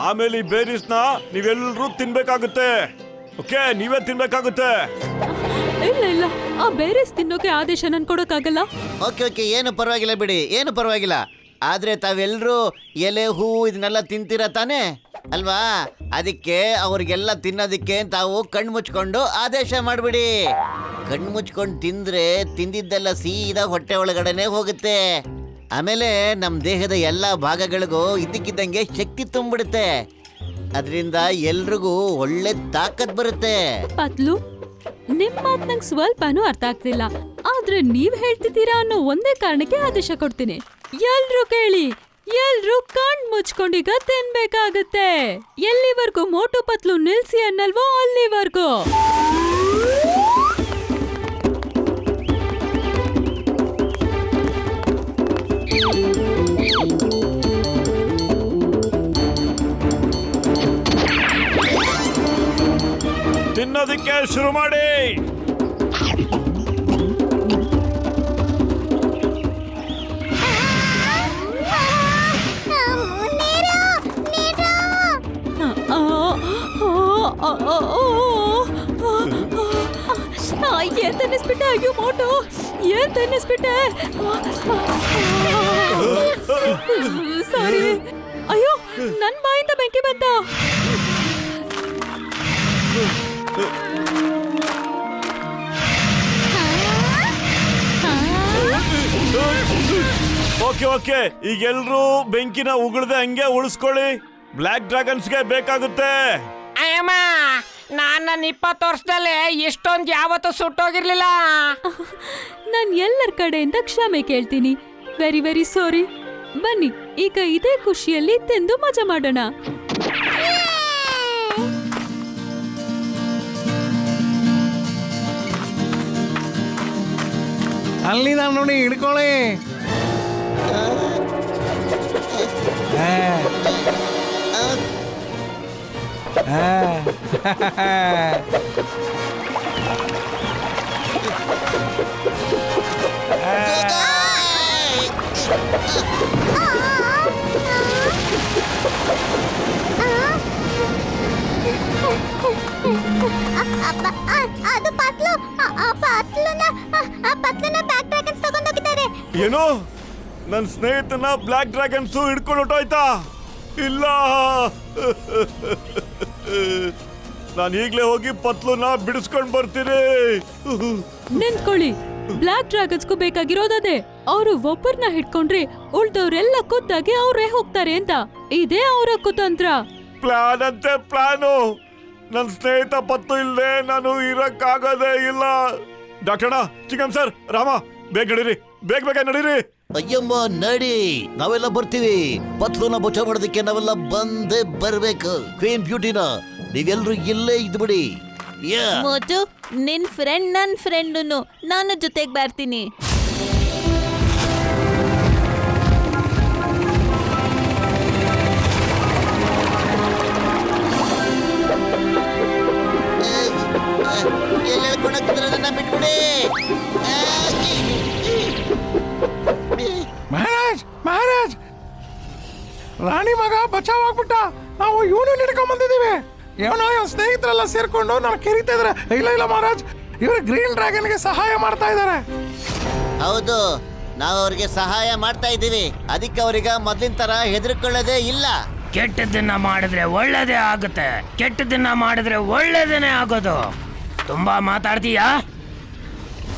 ಆಮೇಲೆ ಈ ಬೇರೀಸ್ನ ನೀವೆಲ್ರೂ ತಿನ್ಬೇಕಾಗುತ್ತೆ. ಓಕೆ, ನೀವೇ ತಿನ್ಬೇಕಾಗುತ್ತೆ. ಇಲ್ಲ, ಆ ಬೇರೀಸ್ ತಿನ್ನೋಕೆ ಆದೇಶ ನನ್ ಕೊಡಕ್ಕಾಗಲ್ಲ. ಓಕೆ, ಏನು ಪರವಾಗಿಲ್ಲ ಬಿಡಿ, ಏನು ಪರವಾಗಿಲ್ಲ. ಆದ್ರೆ ತಾವೆಲ್ಲರೂ ಎಲೆ ಹೂ ಇದನ್ನೆಲ್ಲ ತಿಂತೀರ ತಾನೇ ಅಲ್ವಾ? ಅದಕ್ಕೆ ಅವ್ರಿಗೆಲ್ಲ ತಿನ್ನೋದಕ್ಕೆ ತಾವು ಕಣ್ಣು ಮುಚ್ಕೊಂಡು ಆದೇಶ ಮಾಡ್ಬಿಡಿ. ಕಣ್ಣು ಮುಚ್ಕೊಂಡು ತಿಂದ್ರೆ ತಿಂದಿದ್ದೆಲ್ಲ ಸೀದಾ ಹೊಟ್ಟೆ ಒಳಗಡೆನೆ ಹೋಗುತ್ತೆ. ಆಮೇಲೆ ನಮ್ಮ ದೇಹದ ಎಲ್ಲ ಭಾಗಗಳಿಗೂ ಇದ್ದಕ್ಕಿದ್ದಂಗೆ ಶಕ್ತಿ ತುಂಬಿಡುತ್ತೆ. ಅದರಿಂದ ಎಲ್ರಿಗೂ ಒಳ್ಳೆ ತಾಕತ್ ಬರುತ್ತೆ. ಪತ್ಲು, ನಿಮ್ ಮಾತ್ ನಂಗೆ ಸ್ವಲ್ಪನೂ ಅರ್ಥ ಆಗ್ತಿಲ್ಲ. ಆದ್ರೆ ನೀವ್ ಹೇಳ್ತಿದ್ದೀರಾ ಅನ್ನೋ ಒಂದೇ ಕಾರಣಕ್ಕೆ ಆದೇಶ ಕೊಡ್ತೀನಿ. ಎಲ್ರೂ ಕೇಳಿ, ಎಲ್ರೂ ಕಣ್ ಮುಚ್ಕೊಂಡೀಗ ತಿನ್ಬೇಕಾಗತ್ತೆ. ಎಲ್ಲಿವರೆಗೂ ಮೋಟು ಪತ್ಲು ನಿಲ್ಸಿ ಅನ್ನಲ್ವೋ ಅಲ್ಲಿವರೆಗೂ. ತಿನ್ನೋದಕ್ಕೆ ಶುರು ಮಾಡಿ. ಏನ್ ತಿನ್ನಿಸ್ಬಿಟ್ಟೆ? ಅಯ್ಯೋ ಮೋಟು, ಏನ್ ತಿನ್ನಿಸ್ಬಿಟ್ಟೆ? ಸಾರಿ. ಅಯ್ಯೋ, ನನ್ ಬಾಯಿಂದ ಬೆಂಕಿ ಬಂತ. ಓಕೆ, ಈಗ ಎಲ್ರೂ ಬೆಂಕಿನ ಉಗುಳದೆ ಹಂಗೆ ಉಳಿಸ್ಕೊಳ್ಳಿ. ಬ್ಲ್ಯಾಕ್ ಡ್ರ್ಯಾಗನ್ಸ್ಗೆ ಬೇಕಾಗುತ್ತೆ. ಅಯ್ಯಮ್ಮ, ನಾನು ನನ್ನ 20 ವರ್ಷದಲ್ಲೇ ಇಷ್ಟೊಂದು ಯಾವತ್ತೂ ಸುಟ್ಟೋಗಿರ್ಲಿಲ್ಲ. ನಾನ್ ಎಲ್ಲರ ಕಡೆಯಿಂದ ಕ್ಷಮೆ ಕೇಳ್ತೀನಿ. Very very sorry. ಬನ್ನಿ, ಈಗ ಇದೇ ಖುಷಿಯಲ್ಲಿ ತಿಂದು ಮಜಾ ಮಾಡೋಣ. ಅಲ್ಲಿ ನಾನು ನೋಡಿ ಹಿಡ್ಕೊಳ್ಳಿ. ಅದು ಪತ್ಲು ಪತ್ಲನ ಬ್ಯಾಕ್ ಡ್ರ್ಯಾಗನ್ಸ್ ತಗೊಂಡೋಗಿದ್ದಾರೆ. ಏನು ನನ್ನ ಸ್ನೇಹಿತನ ಬ್ಲ್ಯಾಕ್ ಡ್ರ್ಯಾಗನ್ಸ್ ಹಿಡ್ಕೊಂಡು ಹೊಟ್ಟೋಯ್ತಾ? ಇಲ್ಲ, ನಾನು ಈಗಲೇ ಹೋಗಿ ಪತ್ಲುನ ಬಿಡಿಸ್ಕೊಂಡು ಬರ್ತೀನಿ. ನಿಂತ್ಕೊಳ್ಳಿ, ಬ್ಲಾಕ್ ಡ್ರ್ಯಾಗನ್ಸ್ಗೂ ಬೇಕಾಗಿರೋದೇ. ಅವರು ಒಬ್ಬರನ್ನ ಹಿಡ್ಕೊಂಡ್ರೆ ಉಳ್ದವ್ರೆಲ್ಲ ಖುದ್ದಾಗಿ ಅವ್ರೇ ಹೋಗ್ತಾರೆ ಅಂತ. ಇದೇ ಅವರ ಕುತಂತ್ರ. ಪ್ಲಾನ್ ಅಂತೆ ಪ್ಲಾನು. ನನ್ನ ಸ್ನೇಹಿತ ಪತ್ತು ಇಲ್ಲದೆ ನಾನು ಇರಕ್ಕಾಗೋದೇ ಇಲ್ಲ. ಡಾಕ್ಟರ್ ಚಿಕನ್ ಸರ್, ರಾಮ, ಬೇಗ ನಡೀರಿ, ಬೇಗ ನಡೀರಿ. ಅಯ್ಯಮ್ಮ ನಡಿ, ನಾವೆಲ್ಲ ಬರ್ತೀವಿ. ಪತ್ಲುನ ಬಚಾವ್ ಮಾಡೋದಕ್ಕೆ ನಾವೆಲ್ಲ ಬಂದೇ ಬರ್ಬೇಕು. ಕ್ವೀನ್ ಬ್ಯೂಟಿನ ನೀವೆಲ್ರೂ ಇಲ್ಲೇ ಇದ್ಬಿಡಿ. ಮೋಟು, ನಿನ್ ಫ್ರೆಂಡ್ ನನ್ ಫ್ರೆಂಡುನು, ನಾನು ಜೊತೆಗ್ ಬರ್ತೀನಿ. ಮಹಾರಾಜ್, ರಾಣಿ ಮಗ ಬಚಾವ್ ಆಗ್ಬಿಟ್ಟ. ನಾವು ಇವನು ಹಿಡ್ಕೊಂಡ್ ಬಂದಿದೀವಿ. ಇವನು ಸ್ನೇಹಿತರೆಲ್ಲ ಸೇರ್ಕೊಂಡು ನಾನು ಕೆರಿತಾ ಇದಾರೆ. ಇಲ್ಲ ಮಹಾರಾಜ್, ಇವರು ಗ್ರೀನ್ ಡ್ರ್ಯಾಗನ್ಗೆ ಸಹಾಯ ಮಾಡ್ತಾ ಇದ್ದಾರೆ. ಹೌದು, ನಾವು ಅವ್ರಿಗೆ ಸಹಾಯ ಮಾಡ್ತಾ ಇದ್ದೀವಿ. ಅದಕ್ಕೆ ಅವ್ರಿಗೆ ಮೊದ್ಲಿನ ತರ ಹೆದರ್ಕೊಳ್ಳೋದೇ ಇಲ್ಲ. ಕೆಟ್ಟದನ್ನ ಮಾಡಿದ್ರೆ ಒಳ್ಳೇದೇ ಆಗುತ್ತೆ, ಕೆಟ್ಟದನ್ನ ಮಾಡಿದ್ರೆ ಒಳ್ಳೇದೇನೆ ಆಗೋದು. ತುಂಬಾ ಮಾತಾಡ್ತೀಯಾ?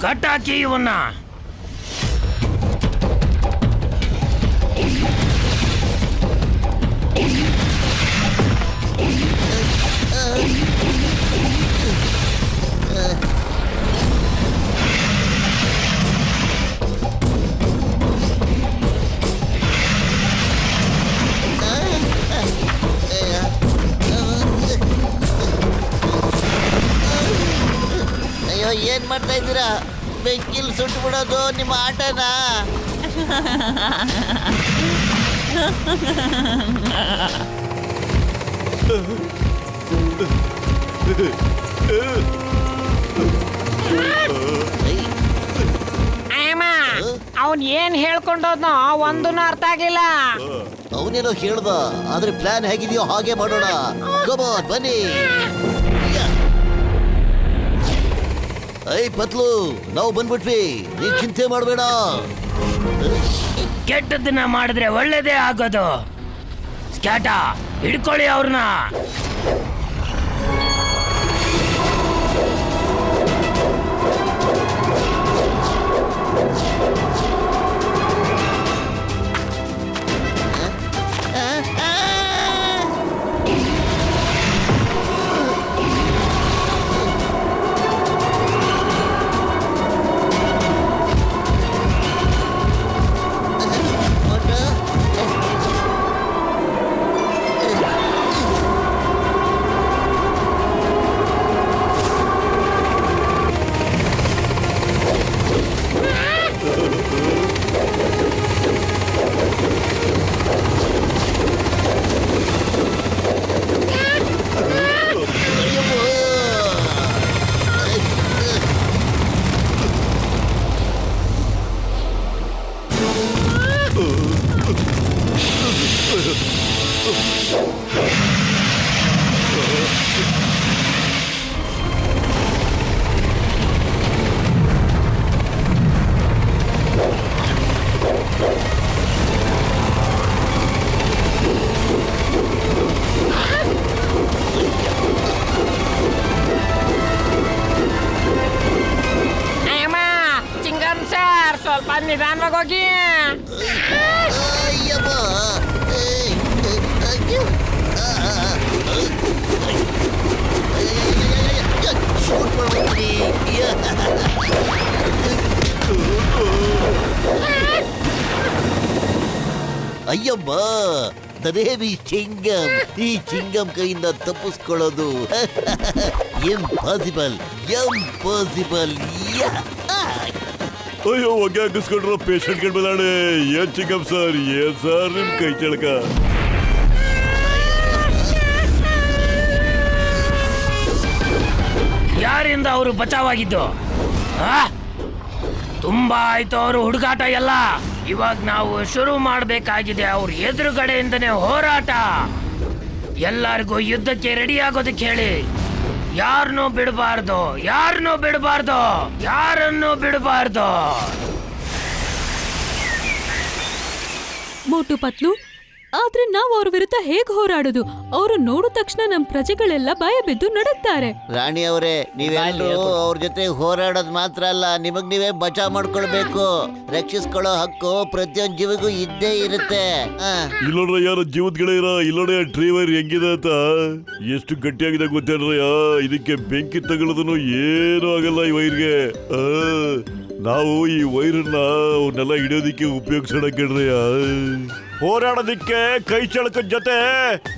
ಕಟ್ಟಾಕಿ ಇವನ್ನ. ಅಯ್ಯೋ, ಏನ್ ಮಾಡ್ತಾ ಇದ್ದೀರಾ? ಬೆಂಕಿಲ್ ಸುಟ್ಟು ಬಿಡೋದು ನಿಮ್ಮ ಆಟನಾ? ಅವನ್ ಏನ್ ಹೇಳ್ಕೊಂಡೋದ್ನೋ ಒಂದೂನು ಅರ್ಥ ಆಗಿಲ್ಲ. ಅವನೇನೋ ಹೇಳ್ದ, ಆದ್ರೆ ಪ್ಲಾನ್ ಹೇಗಿದೆಯೋ ಹಾಗೆ ಮಾಡೋಣ. ಕಮಾನ್, ಬನ್ನಿ. ಐ ಪತ್ಲು, ನಾವು ಬಂದ್ಬಿಟ್ವಿ, ನೀ ಚಿಂತೆ ಮಾಡಬೇಡ. ಕೆಟ್ಟದನ್ನ ಮಾಡಿದ್ರೆ ಒಳ್ಳೇದೇ ಆಗೋದು. ಸ್ಕ್ಯಾಟ, ಹಿಡ್ಕೊಳ್ಳಿ ಅವ್ರನ್ನ. ಸ್ವಲ್ಪ ನಿಧಾನವಾಗಿ ಹೋಗಿ. ಅಯ್ಯಮ್ಮ, ದೇವಿ ಚಿಂಗಂ. ಈ ಚಿಂಗಂ ಕೈಯಿಂದ ತಪ್ಪಿಸ್ಕೊಳ್ಳೋದು ಇಂಪಾಸಿಬಲ್. ಅಯ್ಯೋ, ಹೊಗೆ ಹಾಕಿಸ್ಕೊಂಡ್ರು ಪೇಷಂಟ್ಗಳ ಮೇಲಾಣೆ. ಏನ್ ಚಿಂಗಂ ಸರ್, ಏನ್ ಸರ್ ನಿಮ್ ಕೈ ಚಳಕ? ಕೈಯಿಂದ ಅವರು ಬಚಾವಾಗಿದ್ದು. ಆ? ತುಂಬಾ ಆಯ್ತು ಅವರು ಹುಡುಗಾಟ ಎಲ್ಲ. ಇವಾಗ ನಾವು ಶುರು ಮಾಡಬೇಕಾಗಿದೆ ಅವ್ರ ಎದುರುಗಡೆಯಿಂದನೇ ಹೋರಾಟ. ಎಲ್ಲರಿಗೂ ಯುದ್ಧಕ್ಕೆ ರೆಡಿ ಆಗೋದಕ್ಕೆ ಹೇಳಿ. ಯಾರನ್ನೂ ಬಿಡಬಾರ್ದು, ಯಾರನ್ನೂ ಬಿಡಬಾರ್ದು, ಯಾರನ್ನೂ ಬಿಡಬಾರ್ದು. ಮೋಟು ಪತ್ಲು, ಆದ್ರೆ ನಾವು ಅವ್ರ ವಿರುದ್ಧ ಹೇಗ್ ಹೋರಾಡೋದು? ಅವರು ನೋಡಿದ ತಕ್ಷಣ ನಮ್ ಪ್ರಜೆಗಳೆಲ್ಲ ಭಯ ಬಿದ್ದು ನಡುತ್ತಾರೆ. ರಾಣಿ ಅವರೇ, ನೀವೆಲ್ಲರೂ ಅವ್ರ ಜೊತೆ ಹೋರಾಡೋದ್ ಮಾತ್ರ ಅಲ್ಲ, ನಿಮಗ್ ನೀವೇ ಬಚಾವ್ ಮಾಡ್ಕೊಳ್ಬೇಕು. ರಕ್ಷಿಸ್ಕೊಳ್ಳೋ ಹಕ್ಕು ಪ್ರತಿಯೊಂದು ಜೀವಿಗೂ ಇದ್ದೇ ಇರುತ್ತೆ. ಇಲ್ಲೋಡ್ರ ಯಾರು ಜೀವದ್ಗಳೇರ, ಇಲ್ಲೋಡೆ ಡ್ರೈವರ್ ಹೆಂಗಿದೆ ಅಂತ ಎಷ್ಟು ಗಟ್ಟಿಯಾಗಿದೆ ಗೊತ್ತೇನ್ರಯ್ಯ. ಇದಕ್ಕೆ ಬೆಂಕಿ ತಗೊಳ್ಳೋದನ್ನು ಏನೂ ಆಗಲ್ಲ ಈ ವೈರ್ಗೆ. ನಾವು ಈ ವೈರನ್ನ ಅವನ್ನೆಲ್ಲ ಹಿಡಿಯೋದಿಕ್ಕೆ ಉಪಯೋಗಿಸೋಣ ಕೇಳ್ರಯ್ಯ. ಹೋರಾಡೋದಿಕ್ಕೆ ಕೈ ಚಳಕದ ಜೊತೆ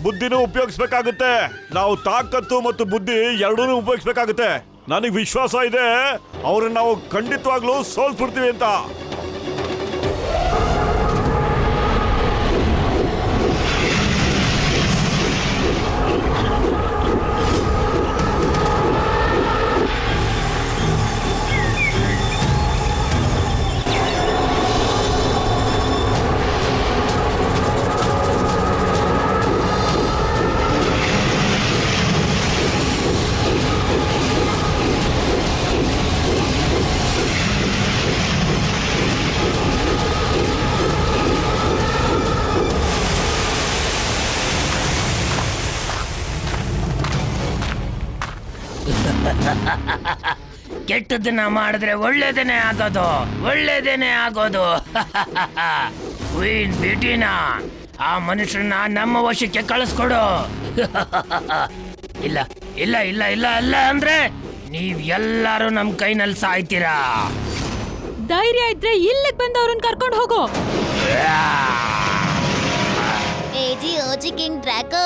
ಬುದ್ಧಿನೂ ಉಪಯೋಗಿಸ್ಬೇಕಾಗುತ್ತೆ. ನಾವು ತಾಕತ್ತು ಮತ್ತು ಬುದ್ಧಿ ಎರಡೂ ಉಪಯೋಗಿಸ್ಬೇಕಾಗುತ್ತೆ. ನನಗೆ ವಿಶ್ವಾಸ ಇದೆ ಅವ್ರನ್ನ ನಾವು ಖಂಡಿತವಾಗ್ಲೂ ಸೋಲ್ಸ್ಬಿಡ್ತೀವಿ ಅಂತ. ಕೆಟ್ಟದನ್ನ ಮಾಡಿದ್ರೆ ಒಳ್ಳೇದೇನೆ ಆಗೋದು, ಒಳ್ಳೇದೇನೆ ಆಗೋದು. ಕ್ವೀನ್ ಬ್ಯೂಟಿನ ಆ ಮನುಷ್ಯರನ್ನ ನಮ್ಮ ವಶಕ್ಕೆ ಕಳಿಸ್ಕೊಡು. ಇಲ್ಲ ಇಲ್ಲ ಇಲ್ಲ ಇಲ್ಲ ಅಲ್ಲ ಅಂದ್ರೆ ನೀವ್ ಎಲ್ಲಾರು ನಮ್ ಕೈನಲ್ಲಿ ಸಾಯ್ತೀರಾ. ಧೈರ್ಯ ಇದ್ರೆ ಇಲ್ಲಿಗೆ ಬಂದು ಅವ್ರನ್ನ ಕರ್ಕೊಂಡು ಹೋಗೋ. ಏಜಿ ಓಜಿ ಕಿಂಗ್ ಡ್ರ್ಯಾಗೋ,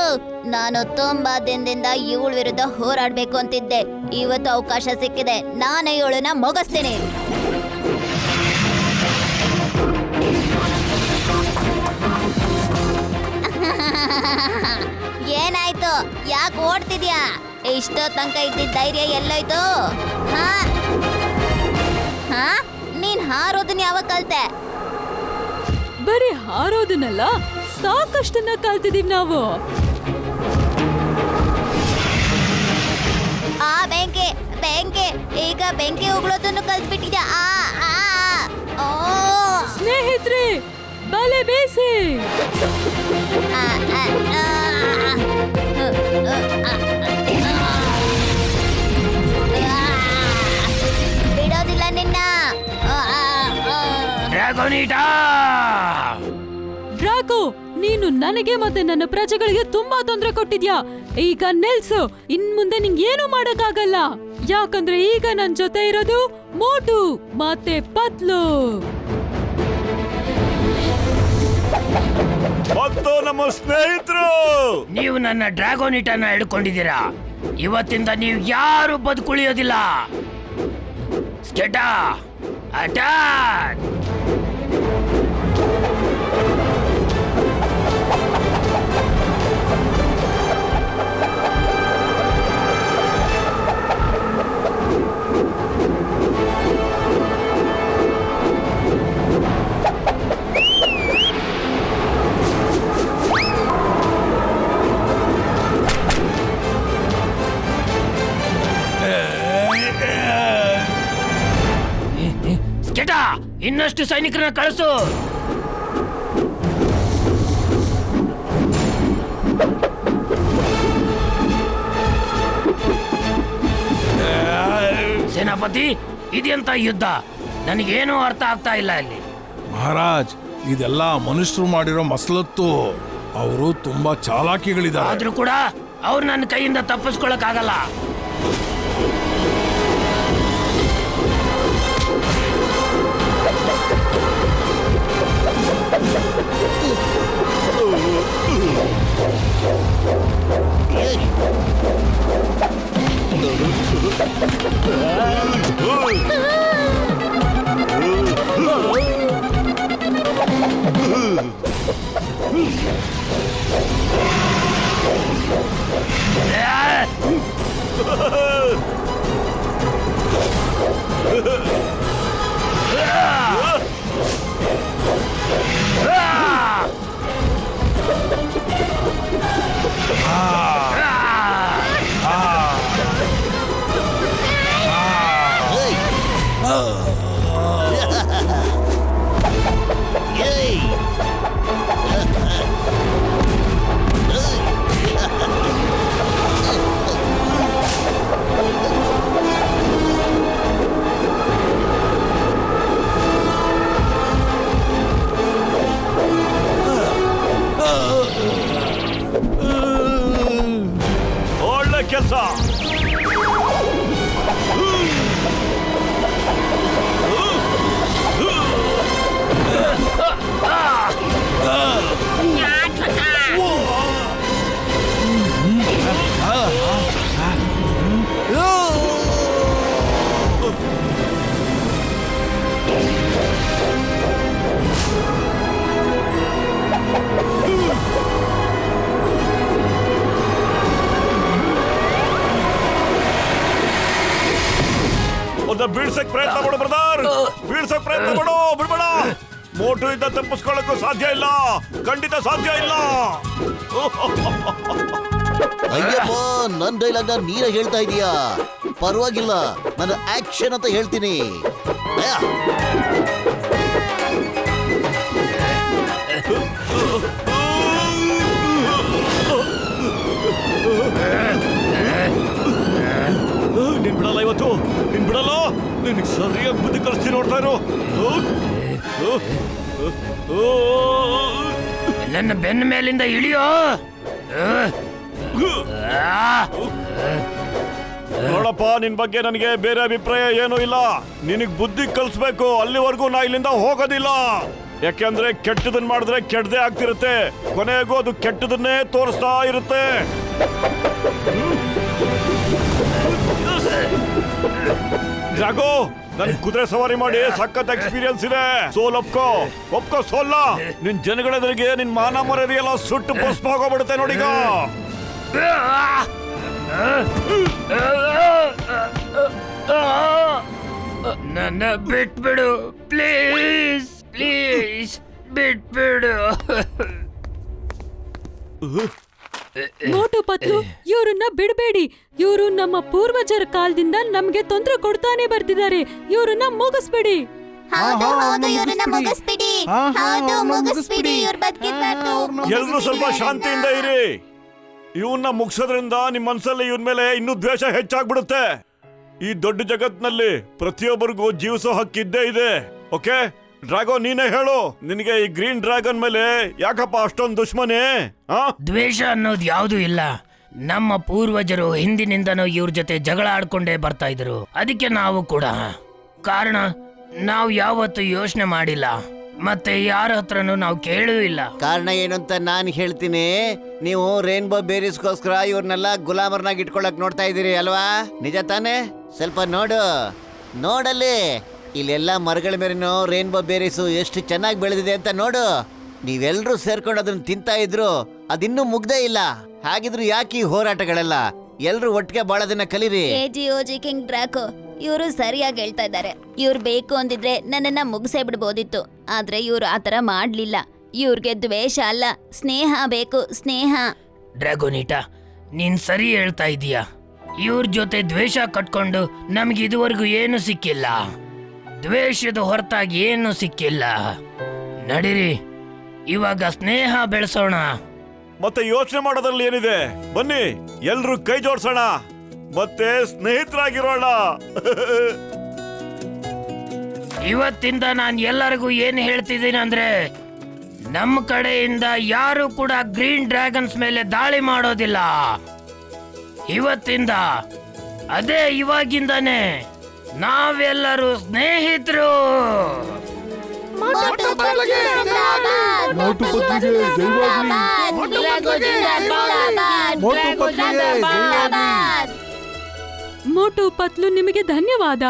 ನಾನು ತುಂಬಾ ದಿನದಿಂದ ಇವಳ ವಿರುದ್ಧ ಹೋರಾಡ್ಬೇಕು ಅಂತಿದ್ದೆ. ಇವತ್ತು ಅವಕಾಶ ಸಿಕ್ಕಿದೆ, ನಾನು ಇವಳನ್ನ ಮುಗಿಸ್ತೇನೆ. ಏನಾಯ್ತು? ಯಾಕೆ ಓಡ್ತಿದ್ಯಾ? ಇಷ್ಟೋ ತನಕ ಇದ್ದಿದ್ದ ಧೈರ್ಯ ಎಲ್ಲೋಯ್ತು? ಹಾ, ನೀನ್ ಹಾರೋದನ್ನ ಯಾವಾಗ ಕಲ್ತೆ? ಬರೀ ಹಾರೋದನ್ನಲ್ಲ, ಸಾಕಷ್ಟನ್ನ ಕಲ್ತಿದೀವಿ ನಾವು. ಆ ಬೆಂಕಿ ಬೆಂಕಿ, ಈಗ ಬೆಂಕಿ ಉಗುಳೋದನ್ನು ಕಲ್ತ್ಬಿಟ್ಟಿದ್ಯಾ. ಸ್ನೇಹಿತರೆ, ಬಲೆ ಬೇಸಿ. ಬಿಡೋದಿಲ್ಲ ನಿನ್ನ. ಡ್ರಾಗೋ, ನೀನು ನನಗೆ ಮತ್ತೆ ನನ್ನ ಪ್ರಜೆಗಳಿಗೆ ತುಂಬಾ ತೊಂದರೆ ಕೊಟ್ಟಿದ್ಯಾ. ಈಗ ನಿಲ್ಸು. ಇನ್ ಮುಂದೆ ನಿಂಗೆ ಏನು ಮಾಡಕ್ಕಾಗಲ್ಲ. ಯಾಕಂದ್ರೆ ಈಗ ನನ್ ಜೊತೆ ಇರೋದು ಮೋಟು ಮತ್ತೆ ಪತ್ಲು ಮತ್ತು ನಮ್ಮ ಸ್ನೇಹಿತರು. ನೀವು ನನ್ನ ಡ್ರ್ಯಾಗೋನಿಟನ್ನ ಹಿಡ್ಕೊಂಡಿದ್ದೀರಾ. ಇವತ್ತಿಂದ ನೀವು ಯಾರು ಬದುಕುಳಿಯೋದಿಲ್ಲ. ಸ್ಕೆಟಾ ಅಟ್ಯಾಕ್! ಸ್ಕೆಟಾ, ಇನ್ನಷ್ಟು ಸೈನಿಕರನ್ನ ಕಳಿಸು. ಸೇನಾಪತಿ, ಇದೆಂತ ಯುದ್ಧ? ನನಗೇನು ಅರ್ಥ ಆಗ್ತಾ ಇಲ್ಲ ಇಲ್ಲಿ. ಮಹಾರಾಜ್, ಇದೆಲ್ಲ ಮನುಷ್ಯರು ಮಾಡಿರೋ ಮಸಲತ್ತು. ಅವರು ತುಂಬಾ ಚಾಲಾಕಿಗಳಿದ್ದಾರೆ. ಆದ್ರೂ ಕೂಡ ಅವ್ರು ನನ್ನ ಕೈಯಿಂದ ತಪ್ಪಿಸ್ಕೊಳಕ್ಕಾಗಲ್ಲ. ಒಂದು ಬೀಳ್ಸಕ್ ಪ್ರಯತ್ನ ಮಾಡು ಬ್ರದರ್, ಬೀಳ್ಸಕ್ ಪ್ರಯತ್ನ ಮಾಡು, ಬಿಡ್ಬೇಡ. ಮೋಟು ಇಂದ ತಪ್ಪಿಸ್ಕೊಳ್ಳಕ್ಕೂ ಸಾಧ್ಯ ಇಲ್ಲ, ಖಂಡಿತ ಸಾಧ್ಯ ಇಲ್ಲ. ಅಯ್ಯಪ್ಪ, ನನ್ ಡೈಲಾಗ್ ನೀನೇ ಹೇಳ್ತಾ ಇದೀಯಾ? ಪರವಾಗಿಲ್ಲ, ನಾನು ಆಕ್ಷನ್ ಅಂತ ಹೇಳ್ತೀನಿ. ನಿನ್ ಬಿಡಲ್ಲ ಇವತ್ತು, ನಿನ್ ಬಿಡಲ್ಲ. ನಿನಗೆ ಸರಿಯಾಗಿ ಬುದ್ಧಿ ಕಲಿಸ್ತೀನಿ, ನೋಡ್ತಾ ಇರು. ನನ್ನ ಬೆನ್ನ ಮೇಲಿಂದ ಇಳಿಯೋ. ನೋಡಪ್ಪ, ನಿನ್ ಬಗ್ಗೆ ನನಗೆ ಬೇರೆ ಅಭಿಪ್ರಾಯ ಏನೂ ಇಲ್ಲ. ನಿನಗ್ ಬುದ್ಧಿ ಕಲಿಸ್ಬೇಕು, ಅಲ್ಲಿವರೆಗೂ ನಾ ಇಲ್ಲಿಂದ ಹೋಗೋದಿಲ್ಲ. ಯಾಕೆಂದ್ರೆ ಕೆಟ್ಟದನ್ನ ಮಾಡಿದ್ರೆ ಕೆಟ್ಟದೇ ಆಗ್ತಿರುತ್ತೆ, ಕೊನೆಗೂ ಅದು ಕೆಟ್ಟದನ್ನೇ ತೋರಿಸ್ತಾ ಇರುತ್ತೆ. ಜಾಗೋ, ನನ್ ಕುದುರೆ ಸವಾರಿ ಮಾಡಿ ಸಖತ್ ಎಕ್ಸ್ಪೀರಿಯನ್ಸ್ ಇದೆ. ಸೋಲ್ ಒಪ್ಕೋ ಸೋಲ್ಲ. ನಿನ್ ಜನಗಳೆದುರಿಗೆ ನಿನ್ ಮಾನ ಮರ್ಯಾದೆ ಎಲ್ಲ ಸುಟ್ಟು ಭಸ್ಮ ಹೋಗ್ಬಿಡುತ್ತೆ ನೋಡೀಗ. ನನ್ನ ಬಿಟ್ಬಿಡು ಪ್ಲೀಸ್, ಪ್ಲೀಸ್ ಬಿಟ್ಬಿಡು. ಮೋಟು ಪತ್ಲು, ಇವ್ರನ್ನ ಬಿಡಬೇಡಿ. ಇವರು ನಮ್ಮ ಪೂರ್ವಜರ ಕಾಲದಿಂದ ನಮ್ಗೆ ತೊಂದರೆ ಕೊಡ್ತಾನೆ ಬರ್ತಿದ್ದಾರೆ. ಇವ್ರನ್ನ ಮುಗಿಸ್ಬಿಡಿ. ಎಲ್ರು ಸ್ವಲ್ಪ ಶಾಂತಿಯಿಂದ ಇರಿ. ಇವನ್ನ ಮುಗಿಸೋದ್ರಿಂದ ನಿಮ್ ಮನ್ಸಲ್ಲಿ ಇವನ್ ಮೇಲೆ ಇನ್ನೂ ದ್ವೇಷ ಹೆಚ್ಚಾಗ್ಬಿಡುತ್ತೆ. ಈ ದೊಡ್ಡ ಜಗತ್ನಲ್ಲಿ ಪ್ರತಿಯೊಬ್ಬರಿಗೂ ಜೀವಿಸೋ ಹಕ್ಕಿದ್ದೇ ಇದೆ. ಓಕೆ ಡ್ರಾಗೋ, ನೀನೇ ಹೇಳು, ನಿನಗೆ ಈ ಗ್ರೀನ್ ಡ್ರ್ಯಾಗನ್ ಮೇಲೆ ಯಾಕಪ್ಪ ಅಷ್ಟೊಂದು ದುಶ್ಮನೆ? ದ್ವೇಷ ಅನ್ನೋದು ಯಾವ್ದು ಇಲ್ಲ. ನಮ್ಮ ಪೂರ್ವಜರು ಹಿಂದಿನಿಂದನೂ ಇವ್ರ ಜೊತೆ ಜಗಳ ಆಡ್ಕೊಂಡೇ ಬರ್ತಾ ಇದ್ರು. ಅದಕ್ಕೆ ನಾವು ಕೂಡ. ಕಾರಣ ನಾವು ಯಾವತ್ತೂ ಯೋಚನೆ ಮಾಡಿಲ್ಲ, ಮತ್ತೆ ಯಾರ ಹತ್ರನೂ ನಾವು ಕೇಳೂ ಇಲ್ಲ. ಕಾರಣ ಏನು ಅಂತ ನಾನು ಹೇಳ್ತೀನಿ. ನೀವು ರೈನ್ಬೋ ಬೇರೀಸ್ಗೋಸ್ಕರ ಇವ್ರನ್ನೆಲ್ಲ ಗುಲಾಮರ್ನಾಗ ಇಟ್ಕೊಳಕ್ ನೋಡ್ತಾ ಇದೀರಿ ಅಲ್ವಾ? ನಿಜ ತಾನೇ? ಸ್ವಲ್ಪ ನೋಡಲ್ಲಿ, ಇಲ್ಲೆಲ್ಲ ಮರಗಳ ಮೇಲೇನೋ ರೈನ್ಬೋ ಬೇರೀಸು ಎಷ್ಟು ಚೆನ್ನಾಗಿ ಬೆಳೆದಿದೆ ಅಂತ ನೋಡು. ನೀವೆಲ್ಲರೂ ಸೇರ್ಕೊಂಡು ಅದನ್ನ ತಿಂತಾ ಇದ್ರು, ಅದಿನ್ನೂ ಮುಗ್ದೇ ಇಲ್ಲ. ಹಾಗಿದ್ರು ಯಾಕೆ ಈ ಹೋರಾಟಗಳೆಲ್ಲ? ಎಲ್ರು ಒಟ್ಟಿಗೆ ಬಾಳೋದನ್ನ ಕಲೀರಿ. KGOG ಕಿಂಗ್ ಡ್ರಾಕೋ, ಇವರು ಸರಿಯಾಗಿ ಹೇಳ್ತಾ ಇದ್ದಾರೆ. ಇವ್ರು ಬೇಕು ಅಂದಿದ್ರೆ ನನ್ನನ್ನ ಮುಗಿಸೇ ಬಿಡ್ಬೋದಿತ್ತು, ಆದ್ರೆ ಇವ್ರು ಆತರ ಮಾಡ್ಲಿಲ್ಲ. ಇವ್ರಿಗೆ ದ್ವೇಷ ಅಲ್ಲ, ಸ್ನೇಹ ಬೇಕು, ಸ್ನೇಹ. ಡ್ರ್ಯಾಗೋನಿಟಾ, ನೀನ್ ಸರಿ ಹೇಳ್ತಾ ಇದೀಯಾ. ಇವ್ರ ಜೊತೆ ದ್ವೇಷ ಕಟ್ಕೊಂಡು ನಮ್ಗೆ ಇದುವರೆಗೂ ಏನು ಸಿಕ್ಕಿಲ್ಲ. ದ್ವೇಷದ ಹೊರತಾಗಿ ಏನು ಸಿಕ್ಕಿಲ್ಲ. ನಡೀರಿ, ಇವಾಗ ಸ್ನೇಹ ಬೆಳೆಸೋಣ. ಮತ್ತೆ ಯೋಚನೆ ಮಾಡೋದ್ರಲ್ಲಿ ಏನಿದೆ? ಬನ್ನಿ ಎಲ್ರು ಕೈ ಜೋಡ್ಸೋಣ, ಮತ್ತೆ ಸ್ನೇಹಿತರಾಗಿರೋಣ. ಇವತ್ತಿಂದ ನಾನು ಎಲ್ಲರಿಗೂ ಏನು ಹೇಳ್ತಿದ್ದೀನಿ ಅಂದ್ರೆ, ನಮ್ಮ ಕಡೆಯಿಂದ ಯಾರು ಕೂಡ ಗ್ರೀನ್ ಡ್ರ್ಯಾಗನ್ಸ್ ಮೇಲೆ ದಾಳಿ ಮಾಡೋದಿಲ್ಲ. ಇವತ್ತಿಂದ, ಅದೇ ಇವಾಗಿಂದಾನೆ ನಾವೆಲ್ಲರೂ ಸ್ನೇಹಿತರು. ಮೋಟು ಪತ್ಲಿಗೆ ಜೈವಾಗ್ಲಿ. ಮೋಟು ಪತ್ಲಿಗೆ ಜೈವಾಗ್ಲಿ. ಮೋಟು ಪತ್ಲು, ನಿಮಗೆ ಧನ್ಯವಾದ.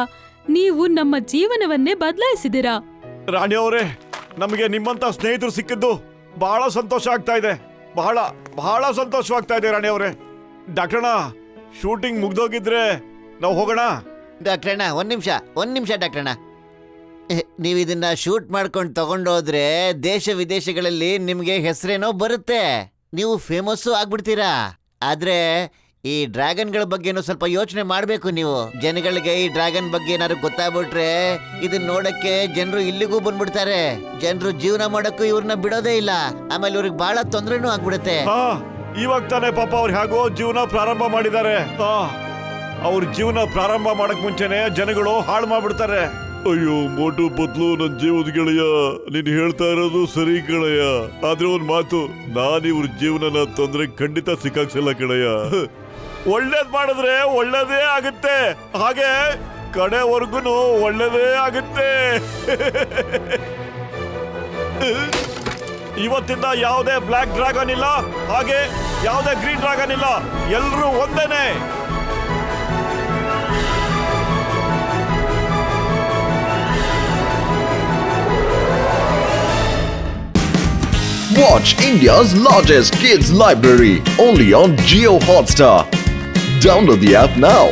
ನೀವು ನಮ್ಮ ಜೀವನವನ್ನೇ ಬದಲಾಯಿಸಿದಿರಾ. ರಾಣಿ ಅವರೇ, ನಮಗೆ ನಿಮ್ಮಂತ ಸ್ನೇಹಿತರು ಸಿಕ್ಕಿದ್ದು ಬಹಳ ಸಂತೋಷ ಆಗ್ತಾ ಇದೆ. ಬಹಳ ಸಂತೋಷವಾಗ್ತಾ ಇದೆ ರಾಣಿ ಅವರೇ. ಡಾಕ್ಟರ್ನ, ಶೂಟಿಂಗ್ ಮುಗ್ದೋಗಿದ್ರೆ ನಾವು ಹೋಗೋಣ. ಡಾಕ್ಟ್ರಣ್ಣ, ಒಂದ್ ನಿಮಿಷ ಡಾಕ್ಟ್ರಣ್ಣ. ನೀವು ಇದನ್ನ ಶೂಟ್ ಮಾಡ್ಕೊಂಡು ತಗೊಂಡೋದ್ರೆ ದೇಶ ವಿದೇಶಗಳಲ್ಲಿ ನಿಮ್ಗೆ ಹೆಸರೇನೋ ಬರುತ್ತೆ, ನೀವು ಫೇಮಸ್ಸು ಆಗ್ಬಿಡ್ತೀರಾ. ಆದ್ರೆ ಈ ಡ್ರ್ಯಾಗನ್ಗಳ ಬಗ್ಗೆನೂ ಸ್ವಲ್ಪ ಯೋಚನೆ ಮಾಡ್ಬೇಕು ನೀವು. ಜನಗಳಿಗೆ ಈ ಡ್ರ್ಯಾಗನ್ ಬಗ್ಗೆ ಏನಾದ್ರು ಗೊತ್ತಾಗ್ಬಿಟ್ರೆ ಇದನ್ನ ನೋಡಕ್ಕೆ ಜನರು ಇಲ್ಲಿಗೂ ಬಂದ್ಬಿಡ್ತಾರೆ. ಜನರು ಜೀವನ ಮಾಡಕ್ಕೂ ಇವ್ರನ್ನ ಬಿಡೋದೇ ಇಲ್ಲ. ಆಮೇಲೆ ಇವ್ರಿಗೆ ಬಹಳ ತೊಂದ್ರೆನೂ ಆಗ್ಬಿಡುತ್ತೆ. ಇವಾಗ ತಾನೇ ಪಾಪ ಅವ್ರು ಹೇಗೋ ಜೀವನ ಪ್ರಾರಂಭ ಮಾಡಿದ್ದಾರೆ. ಅವ್ರ ಜೀವನ ಪ್ರಾರಂಭ ಮಾಡಕ್ ಮುಂಚೆನೆ ಜನಗಳು ಹಾಳು ಮಾಡ್ಬಿಡ್ತಾರೆ. ಅಯ್ಯೋ ಮೋಟು ಪತ್ಲು, ನನ್ ಜೀವದ ಗೆಳೆಯ, ನೀನ್ ಹೇಳ್ತಾ ಇರೋದು ಸರಿ ಕಣಯ್ಯ. ಆದ್ರೆ ಒಂದ್ ಮಾತು, ನಾನ್ ಇವ್ರ ಜೀವನನ ತೊಂದ್ರೆ ಖಂಡಿತ ಸಿಕ್ಕಾಕ್ಸಲ್ಲ ಕಣಯ್ಯ. ಒಳ್ಳೇದ್ ಮಾಡಿದ್ರೆ ಒಳ್ಳೇದೇ ಆಗುತ್ತೆ, ಹಾಗೆ ಕಡೆವರ್ಗುನು ಒಳ್ಳೇದೇ ಆಗುತ್ತೆ. ಇವತ್ತಿಂದ ಯಾವುದೇ ಬ್ಲಾಕ್ ಡ್ರ್ಯಾಗನ್ ಇಲ್ಲ, ಹಾಗೆ ಯಾವುದೇ ಗ್ರೀನ್ ಡ್ರ್ಯಾಗನ್ ಇಲ್ಲ, ಎಲ್ರೂ ಒಂದೇನೆ. Watch India's largest kids library only on Jio Hotstar. Download the app now.